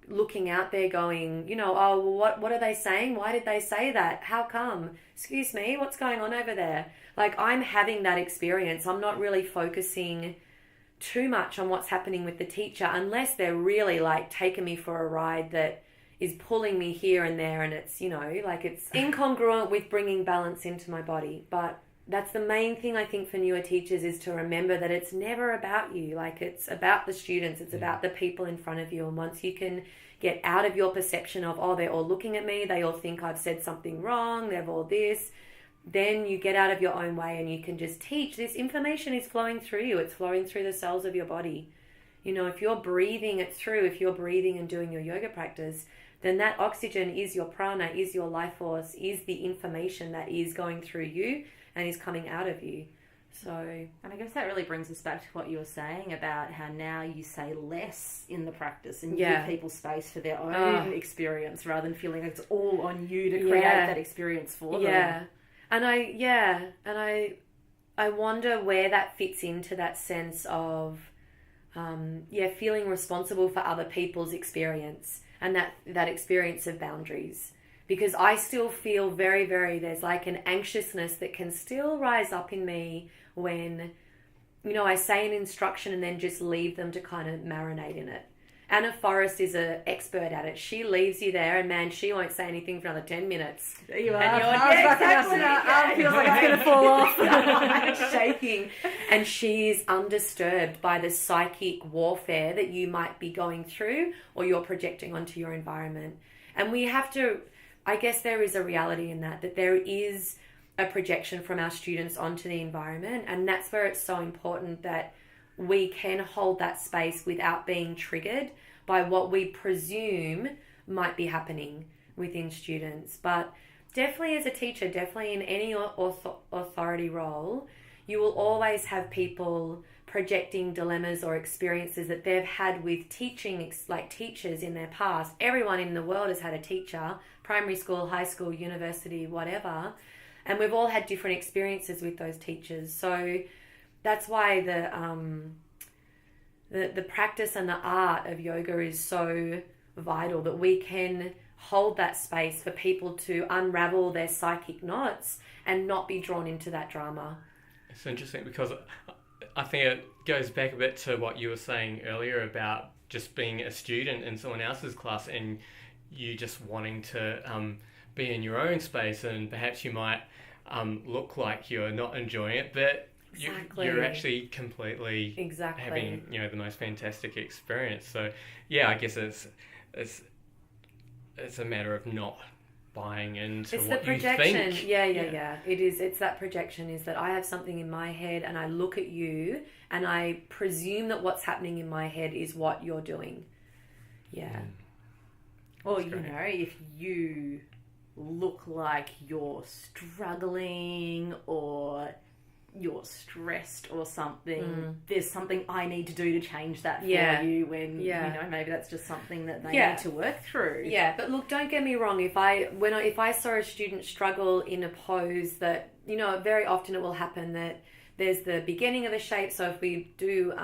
looking out there going, you know, oh, well, what are they saying? Why did they say that? How come? Excuse me, what's going on over there? Like, I'm having that experience. I'm not really focusing too much on what's happening with the teacher, unless they're really like taking me for a ride that is pulling me here and there, and it's, you know, like, it's incongruent with bringing balance into my body. But that's the main thing, I think, for newer teachers, is to remember that it's never about you. Like, it's about the students, it's about the people in front of you. And once you can get out of your perception of, oh, they're all looking at me, they all think I've said something wrong, they've all this, then you get out of your own way and you can just teach. This information is flowing through you. It's flowing through the cells of your body. You know, if you're breathing it through, if you're breathing and doing your yoga practice, then that oxygen is your prana, is your life force, is the information that is going through you and is coming out of you. So, and I guess that really brings us back to what you were saying about how now you say less in the practice and you give people space for their own experience, rather than feeling it's all on you to create that experience for them. Yeah. And I wonder where that fits into that sense of feeling responsible for other people's experience, and that experience of boundaries. Because I still feel very, very, there's like an anxiousness that can still rise up in me when, you know, I say an instruction and then just leave them to kind of marinate in it. Anna Forrest is an expert at it. She leaves you there, and man, she won't say anything for another 10 minutes. There you are. And you're, exactly. Arm feels like it's going to fall off. It's shaking. And she's undisturbed by the psychic warfare that you might be going through or you're projecting onto your environment. And we have to, I guess there is a reality in that there is a projection from our students onto the environment. And that's where it's so important that we can hold that space without being triggered by what we presume might be happening within students. But definitely as a teacher, definitely in any authority role, you will always have people projecting dilemmas or experiences that they've had with teaching, like teachers in their past. Everyone in the world has had a teacher, primary school, high school, university, whatever. And we've all had different experiences with those teachers. So that's why the practice and the art of yoga is so vital, that we can hold that space for people to unravel their psychic knots and not be drawn into that drama. It's interesting because I think it goes back a bit to what you were saying earlier about just being a student in someone else's class and you just wanting to be in your own space, and perhaps you might look like you're not enjoying it, but you're actually completely having, the most fantastic experience. So, yeah, I guess it's a matter of not buying into it's what the projection. you think. Yeah. It is. It's that projection is that I have something in my head and I look at you and I presume that what's happening in my head is what you're doing. Yeah. Or, if you look like you're struggling or you're stressed or something, there's something I need to do to change that for you when, maybe that's just something that they need to work through. Yeah, but look, don't get me wrong. If I saw a student struggle in a pose that, very often it will happen that there's the beginning of a shape. So if we do,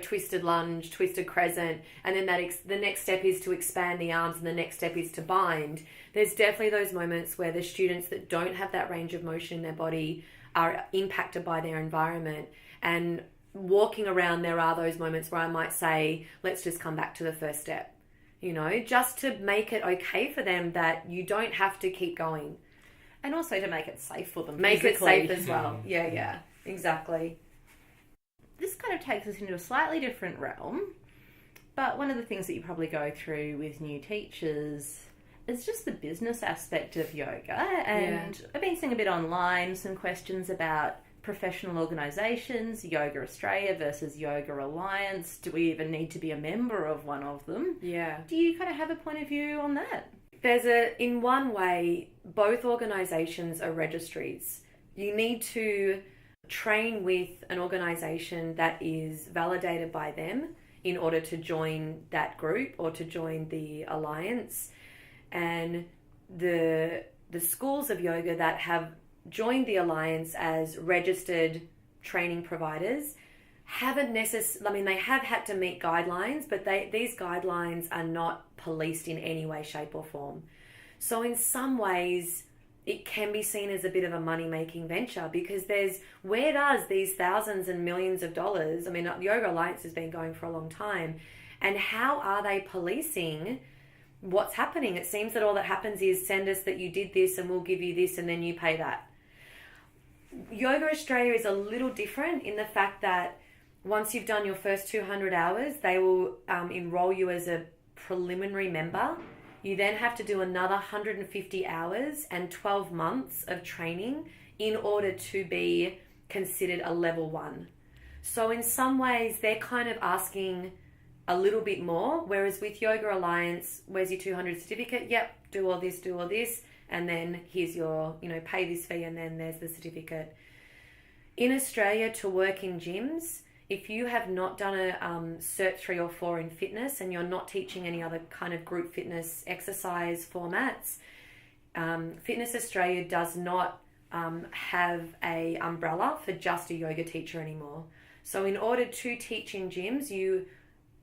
twisted lunge, twisted crescent, and then the next step is to expand the arms and the next step is to bind. There's definitely those moments where the students that don't have that range of motion in their body are impacted by their environment. And walking around, there are those moments where I might say, let's just come back to the first step, just to make it okay for them that you don't have to keep going. And also to make it safe for them. Make it safe as well. Yeah, exactly. This kind of takes us into a slightly different realm, but one of the things that you probably go through with new teachers is just the business aspect of yoga. And I've been seeing a bit online, some questions about professional organisations, Yoga Australia versus Yoga Alliance. Do we even need to be a member of one of them? Yeah. Do you kind of have a point of view on that? In one way, both organisations are registries. You need to train with an organisation that is validated by them in order to join that group or to join the alliance. And the schools of yoga that have joined the alliance as registered training providers haven't necessarily, they have had to meet guidelines, but these guidelines are not policed in any way, shape or form. So in some ways, it can be seen as a bit of a money-making venture because where does these thousands and millions of dollars, the Yoga Alliance has been going for a long time, and how are they policing what's happening? It seems that all that happens is send us that you did this and we'll give you this and then you pay that. Yoga Australia is a little different in the fact that once you've done your first 200 hours, they will enroll you as a preliminary member. You then have to do another 150 hours and 12 months of training in order to be considered a level 1. So in some ways, they're kind of asking a little bit more, whereas with Yoga Alliance, where's your 200 certificate? Yep, do all this, and then here's your, pay this fee, and then there's the certificate. In Australia, to work in gyms, if you have not done a Cert 3 or 4 in fitness and you're not teaching any other kind of group fitness exercise formats, Fitness Australia does not have a umbrella for just a yoga teacher anymore. So in order to teach in gyms, you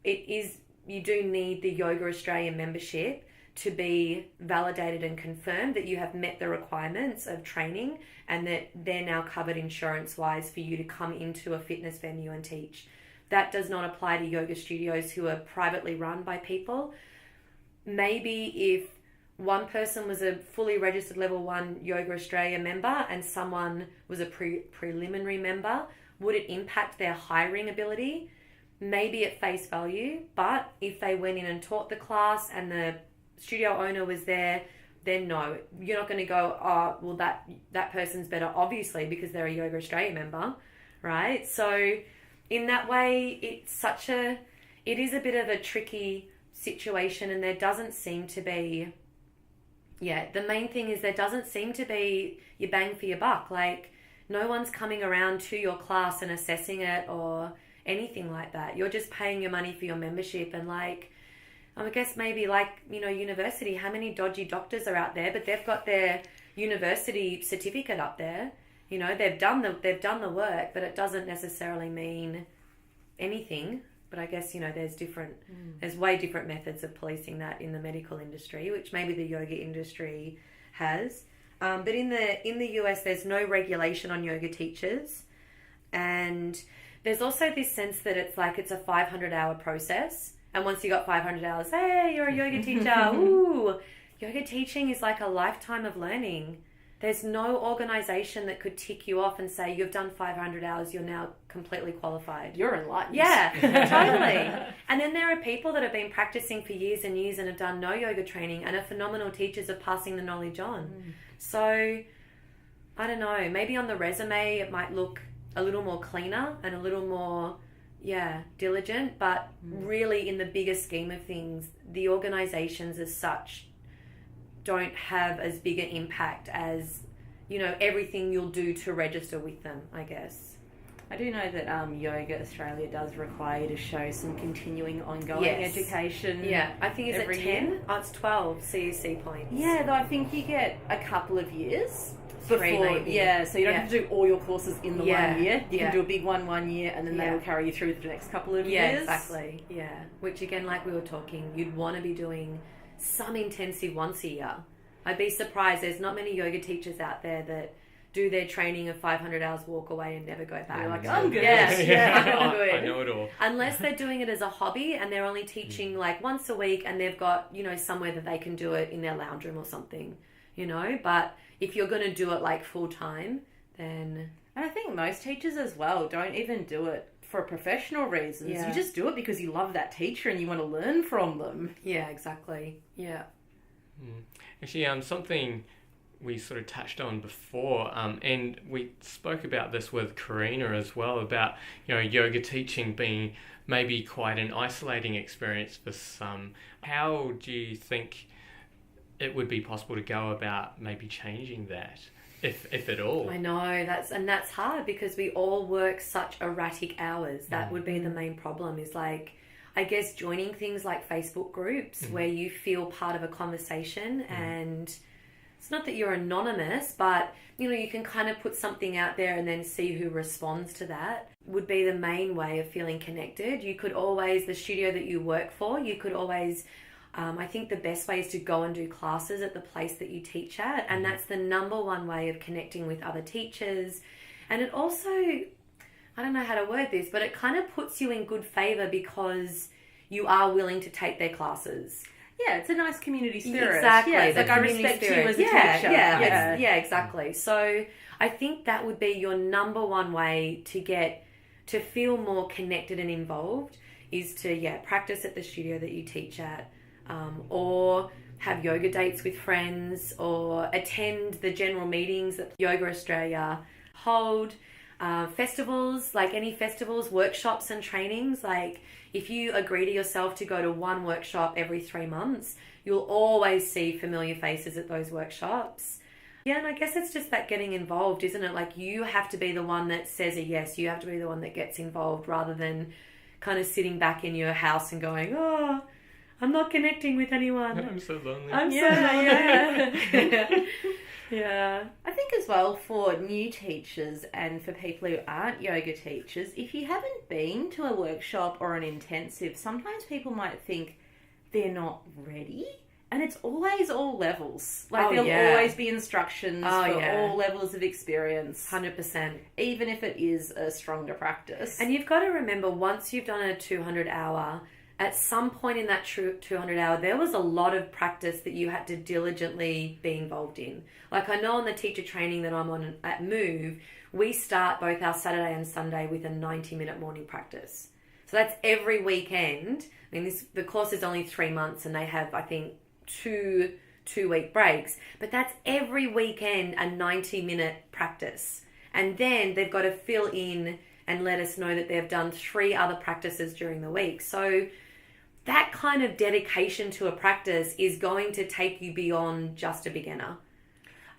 do need the Yoga Australia membership to be validated and confirmed that you have met the requirements of training and that they're now covered insurance-wise for you to come into a fitness venue and teach. That does not apply to yoga studios who are privately run by people. Maybe if one person was a fully registered level 1 Yoga Australia member and someone was a preliminary member, would it impact their hiring ability? Maybe at face value, but if they went in and taught the class and the studio owner was there, then no, you're not going to go, oh, well, that person's better, obviously, because they're a Yoga Australia member, right? So in that way, it is a bit of a tricky situation, and there doesn't seem to be, the main thing is there doesn't seem to be your bang for your buck. Like, no one's coming around to your class and assessing it or anything like that. You're just paying your money for your membership, and I guess maybe university, how many dodgy doctors are out there, but they've got their university certificate up there. They've done the work, but it doesn't necessarily mean anything. But I guess, there's way different methods of policing that in the medical industry, which maybe the yoga industry has. But in the US, there's no regulation on yoga teachers. And there's also this sense that it's a 500-hour process. And once you got 500 hours, hey, you're a yoga teacher. Ooh, yoga teaching is like a lifetime of learning. there's no organisation that could tick you off and say, you've done 500 hours, you're now completely qualified. You're enlightened. Yeah, totally. And then there are people that have been practicing for years and years and have done no yoga training and are phenomenal teachers of passing the knowledge on. So, I don't know, maybe on the resume it might look a little more cleaner and a little more, diligent, but really in the bigger scheme of things, the organisations as such don't have as big an impact as, everything you'll do to register with them, I guess. I do know that Yoga Australia does require you to show some continuing ongoing education. Yeah, I think it's at 10. Year. Oh, it's 12 CUC points. Yeah, though I think you get a couple of years. 3 maybe. Yeah, so you don't have to do all your courses in the 1 year. You can do a big one year, and then they will carry you through the next couple of years. Yeah, exactly. Yeah, which again, like we were talking, you'd want to be doing some intensive once a year. I'd be surprised. There's not many yoga teachers out there that do their training of 500 hours, walk away and never go back. You're like, I'm good. I'm good. I know it all. Unless they're doing it as a hobby and they're only teaching like once a week and they've got, somewhere that they can do it in their lounge room or something, But if you're going to do it like full time, then... And I think most teachers as well don't even do it for professional reasons. Yeah. You just do it because you love that teacher and you want to learn from them. Yeah, exactly. Yeah. Actually, something we sort of touched on before, and we spoke about this with Karina as well, about, yoga teaching being maybe quite an isolating experience for some. How do you think it would be possible to go about maybe changing that, if at all? I know, that's hard because we all work such erratic hours. That would be the main problem, is like, I guess joining things like Facebook groups where you feel part of a conversation and it's not that you're anonymous, but you can kind of put something out there and then see who responds to that would be the main way of feeling connected. You could always, the studio that you work for, you could always, I think the best way is to go and do classes at the place that you teach at, and that's the number one way of connecting with other teachers. And it also, I don't know how to word this, but it kind of puts you in good favour because you are willing to take their classes. Yeah, it's a nice community spirit. Exactly. Yeah, it's like I respect you as a teacher. Yeah, exactly. So I think that would be your number one way to feel more connected and involved, is to practice at the studio that you teach at, or have yoga dates with friends, or attend the general meetings that Yoga Australia hold. Festivals, like any festivals, workshops and trainings, like if you agree to yourself to go to one workshop every 3 months, you'll always see familiar faces at those workshops. Yeah, and I guess it's just that getting involved, isn't it? Like you have to be the one that says a yes, you have to be the one that gets involved, rather than kind of sitting back in your house and going, oh, I'm not connecting with anyone. I'm so lonely. I'm so lonely. Yeah. I think as well for new teachers and for people who aren't yoga teachers, if you haven't been to a workshop or an intensive, sometimes people might think they're not ready. And it's always all levels. Like there'll always be instructions for all levels of experience. 100%. Even if it is a stronger practice. And you've got to remember, once you've done a 200 hour, at some point in that 200 hour, there was a lot of practice that you had to diligently be involved in. Like I know on the teacher training that I'm on at Move, we start both our Saturday and Sunday with a 90-minute morning practice. So that's every weekend. I mean, the course is only 3 months and they have, I think, two-week breaks. But that's every weekend a 90-minute practice. And then they've got to fill in and let us know that they've done 3 other practices during the week. So that kind of dedication to a practice is going to take you beyond just a beginner.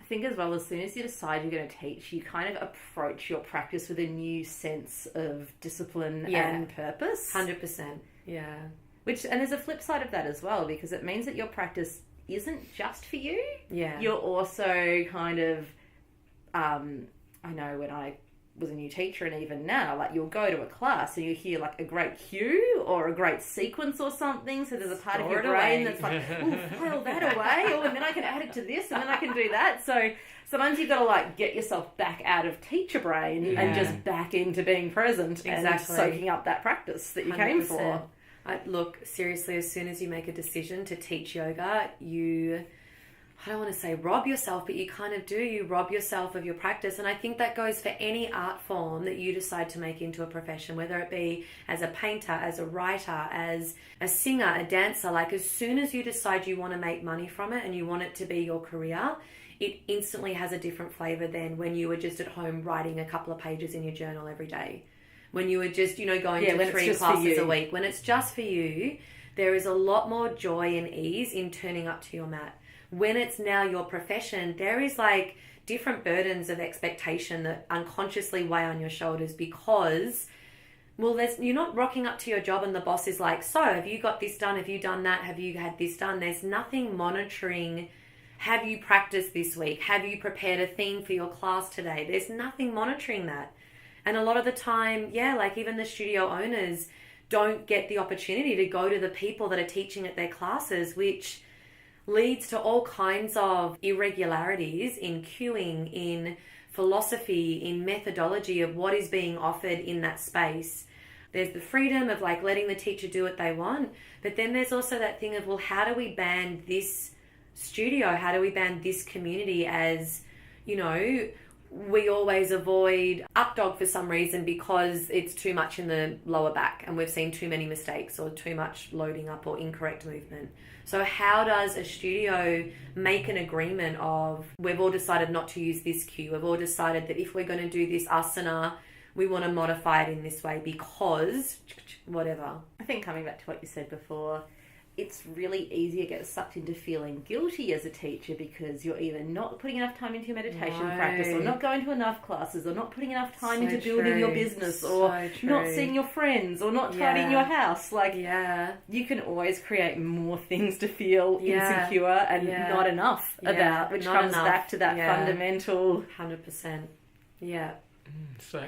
I think as well, as soon as you decide you're going to teach, you kind of approach your practice with a new sense of discipline and purpose. 100%. Yeah. And there's a flip side of that as well, because it means that your practice isn't just for you. Yeah. You're also kind of, I know when I was a new teacher, and even now, like you'll go to a class and you hear like a great cue or a great sequence or something, so there's a part of your brain that's like, oh, file that away, and then I can add it to this, and then I can do that. So sometimes you've got to like get yourself back out of teacher brain and just back into being present and soaking up that practice that you 100%. Came for. Look, seriously, as soon as you make a decision to teach yoga, you I don't want to say rob yourself, but you kind of do. You rob yourself of your practice. And I think that goes for any art form that you decide to make into a profession, whether it be as a painter, as a writer, as a singer, a dancer. Like, as soon as you decide you want to make money from it and you want it to be your career, it instantly has a different flavor than when you were just at home writing a couple of pages in your journal every day. When you were just, going to 3 classes a week. When it's just for you, there is a lot more joy and ease in turning up to your mat. When it's now your profession, there is like different burdens of expectation that unconsciously weigh on your shoulders because, you're not rocking up to your job and the boss is like, so have you got this done? Have you done that? Have you had this done? There's nothing monitoring. Have you practiced this week? Have you prepared a theme for your class today? There's nothing monitoring that. And a lot of the time, like even the studio owners don't get the opportunity to go to the people that are teaching at their classes, which leads to all kinds of irregularities in cueing, in philosophy, in methodology of what is being offered in that space. There's the freedom of like letting the teacher do what they want, but then there's also that thing of, how do we ban this studio? How do we ban this community as, we always avoid updog for some reason because it's too much in the lower back and we've seen too many mistakes or too much loading up or incorrect movement. So how does a studio make an agreement of, we've all decided not to use this cue, we've all decided that if we're going to do this asana, we want to modify it in this way because whatever. I think coming back to what you said before, it's really easy to get sucked into feeling guilty as a teacher because you're either not putting enough time into your meditation practice or not going to enough classes or not putting enough time into building your business or not seeing your friends or not tidying your house. You can always create more things to feel insecure and not enough about, which comes back to that fundamental... 100%. Yeah. So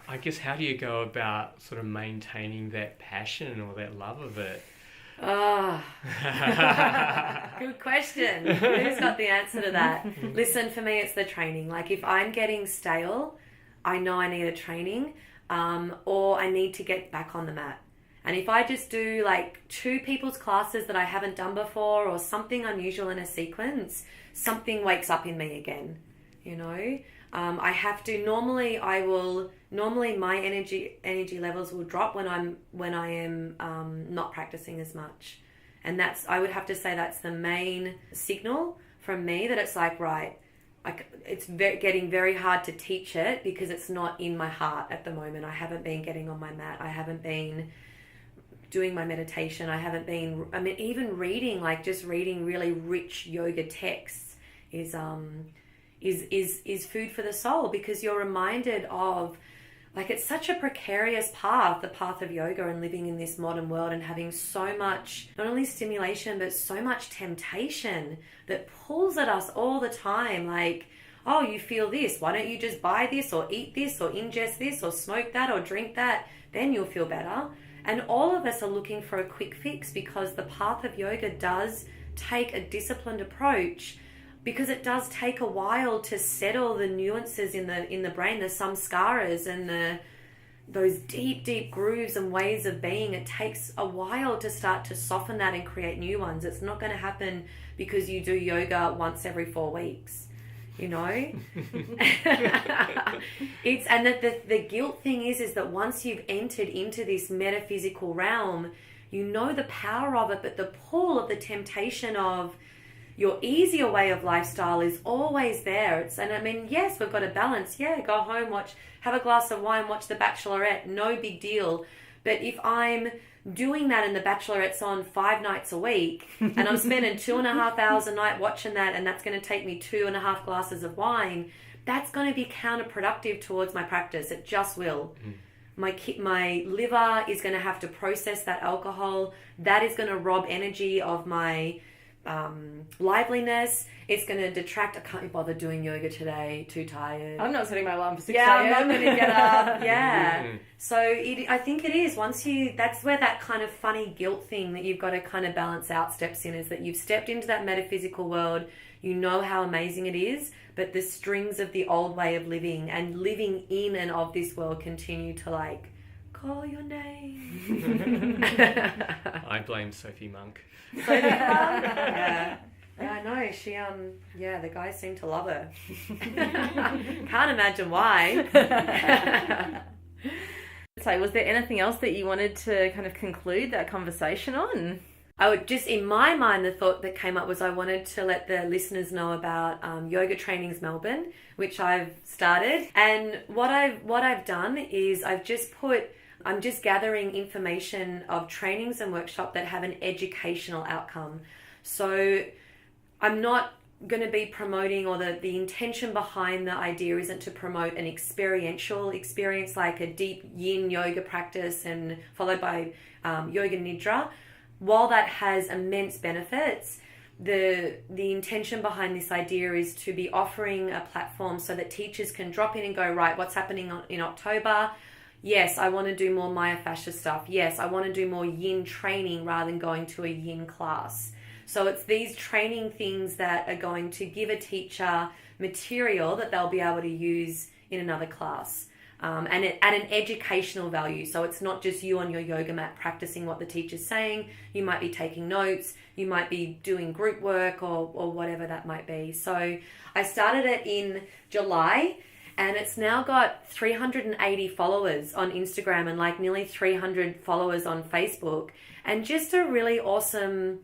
I guess how do you go about sort of maintaining that passion or that love of it? Good question. Who's got the answer to that? Listen, for me, it's the training. Like, if I'm getting stale, I know I need a training, or I need to get back on the mat. And if I just do like 2 people's classes that I haven't done before or something unusual in a sequence, something wakes up in me again, I have to, normally my energy levels will drop when I am not practicing as much. And I would have to say that's the main signal from me that it's like, right, it's getting very hard to teach it because it's not in my heart at the moment. I haven't been getting on my mat. I haven't been doing my meditation. I haven't been, even reading, like just reading really rich yoga texts is food for the soul because you're reminded of, like, it's such a precarious path, the path of yoga and living in this modern world and having so much, not only stimulation, but so much temptation that pulls at us all the time. Like, oh, you feel this. Why don't you just buy this or eat this or ingest this or smoke that or drink that? Then you'll feel better. And all of us are looking for a quick fix because the path of yoga does take a disciplined approach, because it does take a while to settle the nuances in the brain, the samskaras and those deep grooves and ways of being. It takes a while to start to soften that and create new ones. It's not going to happen because you do yoga once every 4 weeks, It's and that the guilt thing is that once you've entered into this metaphysical realm, the power of it, but the pull of the temptation of your easier way of lifestyle is always there. Yes, we've got a balance. Yeah, go home, have a glass of wine, watch The Bachelorette. No big deal. But if I'm doing that and The Bachelorette's on 5 nights a week and I'm spending 2.5 hours a night watching that, and that's going to take me 2.5 glasses of wine, that's going to be counterproductive towards my practice. It just will. My liver is going to have to process that alcohol. That is going to rob energy of my liveliness. It's going to detract. I can't be bothered doing yoga today, too tired. I'm not setting my alarm for 6 a.m. I'm not going to get up. So I think it is, that's where that kind of funny guilt thing that you've got to kind of balance out steps in, is that you've stepped into that metaphysical world, how amazing it is, but the strings of the old way of living and living in and of this world continue to call your name. I blame Sophie Monk. Yeah. Yeah, I know. She, the guys seem to love her. Can't imagine why. So was there anything else that you wanted to kind of conclude that conversation on? I would just, in my mind, the thought that came up was I wanted to let the listeners know about Yoga Trainings Melbourne, which I've started. And what I've done is I'm just gathering information of trainings and workshops that have an educational outcome. So I'm not going to be promoting, or the intention behind the idea isn't to promote an experiential experience like a deep yin yoga practice and followed by yoga nidra. While that has immense benefits, the intention behind this idea is to be offering a platform so that teachers can drop in and go, right, what's happening in October? Yes, I want to do more myofascia stuff. Yes, I want to do more yin training rather than going to a yin class. So it's these training things that are going to give a teacher material that they'll be able to use in another class. And at an educational value. So it's not just you on your yoga mat practicing what the teacher's saying. You might be taking notes. You might be doing group work or whatever that might be. So I started it in July, and it's now got 380 followers on Instagram and like nearly 300 followers on Facebook. And just a really awesome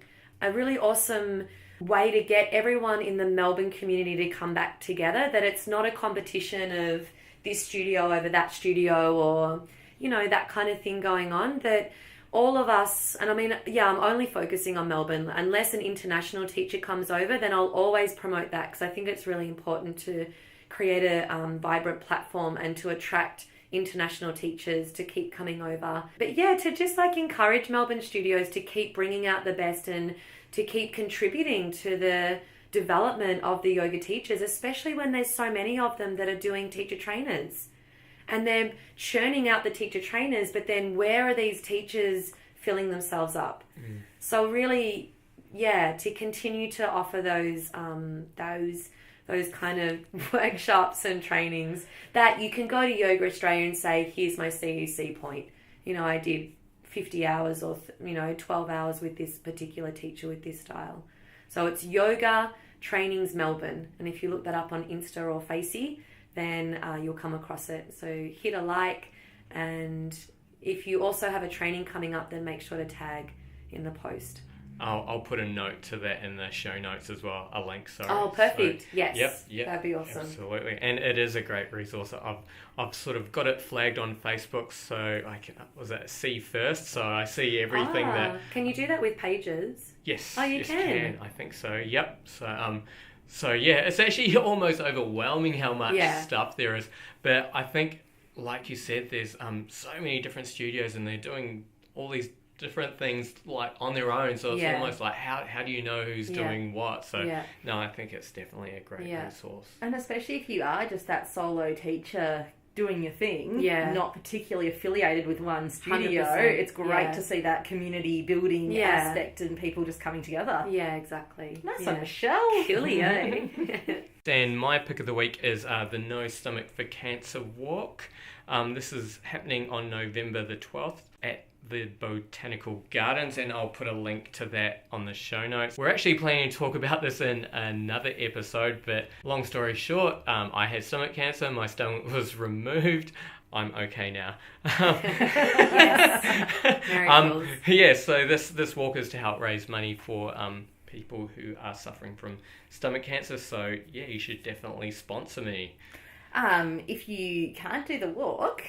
way to get everyone in the Melbourne community to come back together, that it's not a competition of this studio over that studio or, that kind of thing going on, that all of us, and I mean, I'm only focusing on Melbourne. Unless an international teacher comes over, then I'll always promote that because I think it's really important to create a vibrant platform and to attract international teachers to keep coming over. But to just encourage Melbourne studios to keep bringing out the best and to keep contributing to the development of the yoga teachers, especially when there's so many of them that are doing teacher trainers. And they're churning out the teacher trainers, but then where are these teachers filling themselves up? So really, to continue to offer those kind of workshops and trainings that you can go to Yoga Australia and say, here's my CUC point. I did 50 hours or 12 hours with this particular teacher with this style. So it's Yoga Trainings Melbourne. And if you look that up on Insta or Facey, then you'll come across it. So hit a like. And if you also have a training coming up, then make sure to tag in the post. I'll put a note to that in the show notes as well, a link, sorry. Oh, perfect. So, yes. Yep. That'd be awesome. Absolutely. And it is a great resource. I've sort of got it flagged on Facebook, so was that see first? So I see everything that... Can you do that with pages? Yes. Oh, you can. I think so, yep. So it's actually almost overwhelming how much stuff there is. But I think, like you said, there's so many different studios and they're doing all these different things on their own, so it's almost like how do you know who's doing what? So no, I think it's definitely a great resource. And especially if you are just that solo teacher doing your thing, not particularly affiliated with one studio, 100%. It's great to see that community building aspect and people just coming together. Yeah, exactly. Nice one, Michelle. Coolio. And my pick of the week is the No Stomach for Cancer Walk. This is happening on November the 12th at the Botanical Gardens, and I'll put a link to that on the show notes. We're actually planning to talk about this in another episode, but long story short, I had stomach cancer, my stomach was removed. I'm okay now. So this walk is to help raise money for people who are suffering from stomach cancer, so you should definitely sponsor me. If you can't do the walk,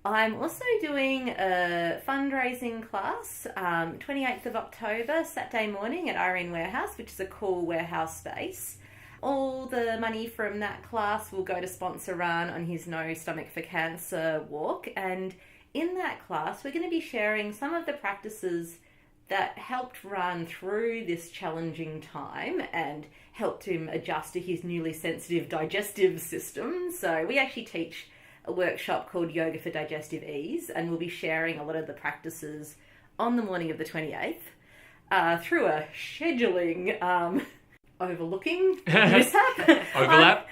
I'm also doing a fundraising class, 28th of October, Saturday morning at Irene Warehouse, which is a cool warehouse space. All the money from that class will go to sponsor Ran on his No Stomach for Cancer walk. And in that class, we're going to be sharing some of the practices that helped Ran through this challenging time and helped him adjust to his newly sensitive digestive system. So we actually teach a workshop called Yoga for Digestive Ease, and we'll be sharing a lot of the practices on the morning of the 28th through a scheduling overlooking mishap. Overlap.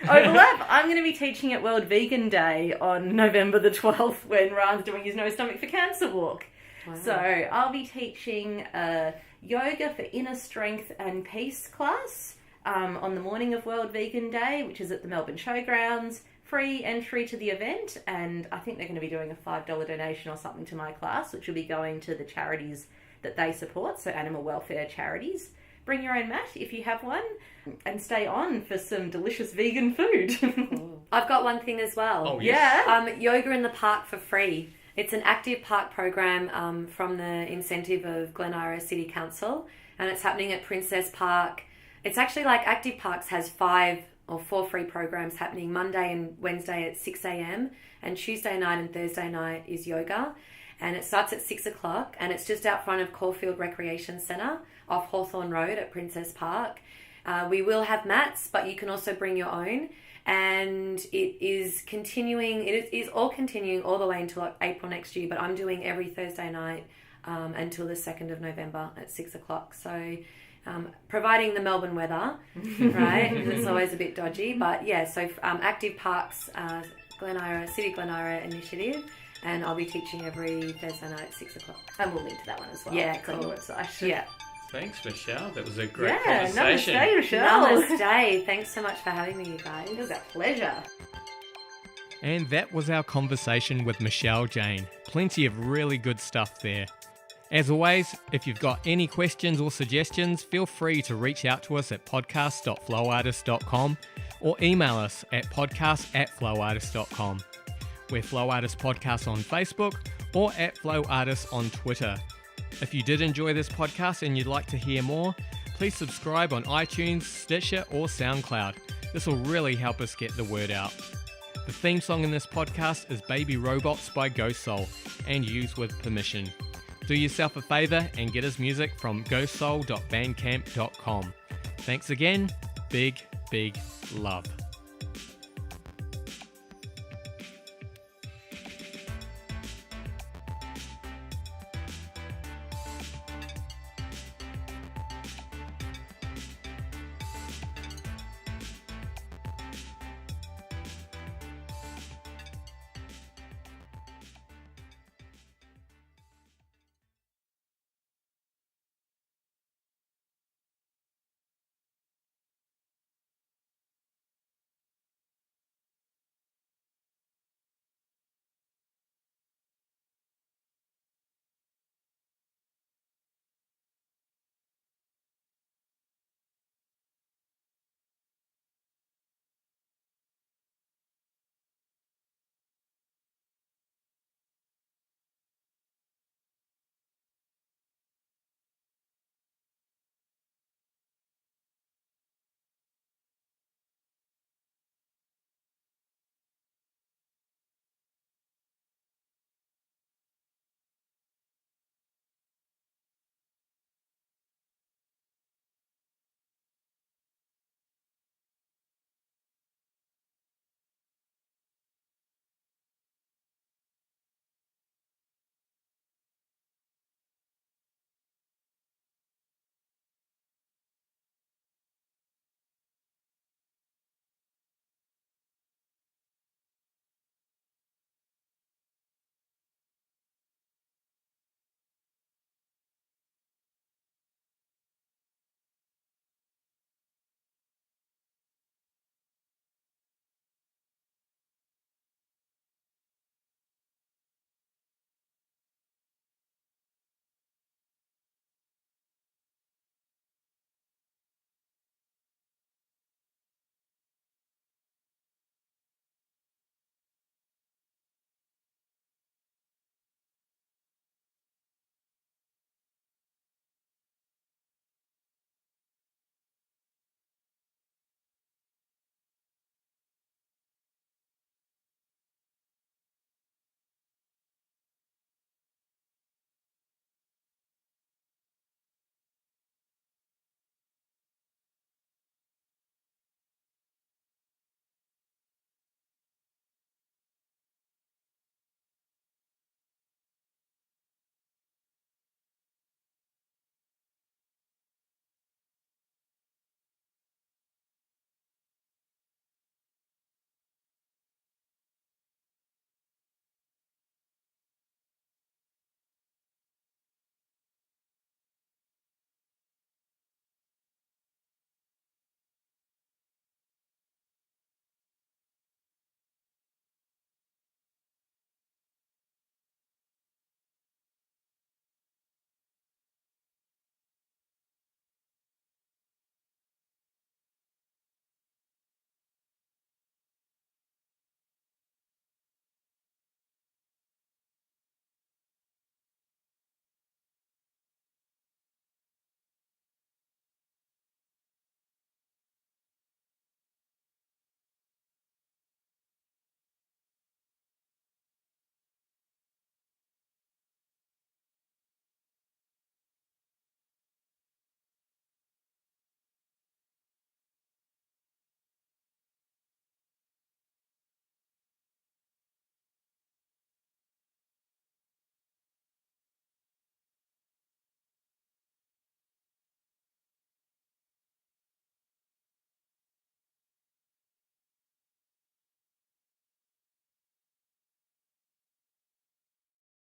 I'm going to be teaching at World Vegan Day on November the 12th when Ran's doing his No Stomach for Cancer walk. Wow. So I'll be teaching a yoga for inner strength and peace class on the morning of World Vegan Day, which is at the Melbourne Showgrounds. Free entry to the event, and I think they're going to be doing a $5 donation or something to my class, which will be going to the charities that they support, so animal welfare charities. Bring your own mat if you have one, and stay on for some delicious vegan food. I've got one thing as well. Oh, yes. Yeah. Yoga in the park for free. It's an active park program from the incentive of Glen Ira City Council, and it's happening at Princess Park. It's actually like Active Parks has 4 free programs happening Monday and Wednesday at 6 a.m. and Tuesday night and Thursday night is yoga, and it starts at 6 o'clock, and it's just out front of Caulfield Recreation Centre off Hawthorne Road at Princess Park. We will have mats, but you can also bring your own, and it is all continuing all the way until April next year, but I'm doing every Thursday night until the 2nd of November at 6 o'clock. So providing the Melbourne weather, right? It's always a bit dodgy, but yeah. So Active Parks, City Glen Ira initiative, and I'll be teaching every Thursday night at 6 o'clock. And we'll link to that one as well. Yeah, it's on the website. Yeah. Thanks, Michelle. That was a great conversation. Namaste, Michelle. Namaste. Thanks so much for having me, you guys. It was a pleasure. And that was our conversation with Michelle Jayne. Plenty of really good stuff there. As always, if you've got any questions or suggestions, feel free to reach out to us at podcast.flowartist.com or email us at podcast@flowartist.com. We're Flow Artist Podcast on Facebook or at Flow Artist on Twitter. If you did enjoy this podcast and you'd like to hear more, please subscribe on iTunes, Stitcher or SoundCloud. This will really help us get the word out. The theme song in this podcast is Baby Robots by Ghost Soul and used with permission. Do yourself a favour and get his music from ghostsoul.bandcamp.com. Thanks again. Big, big love.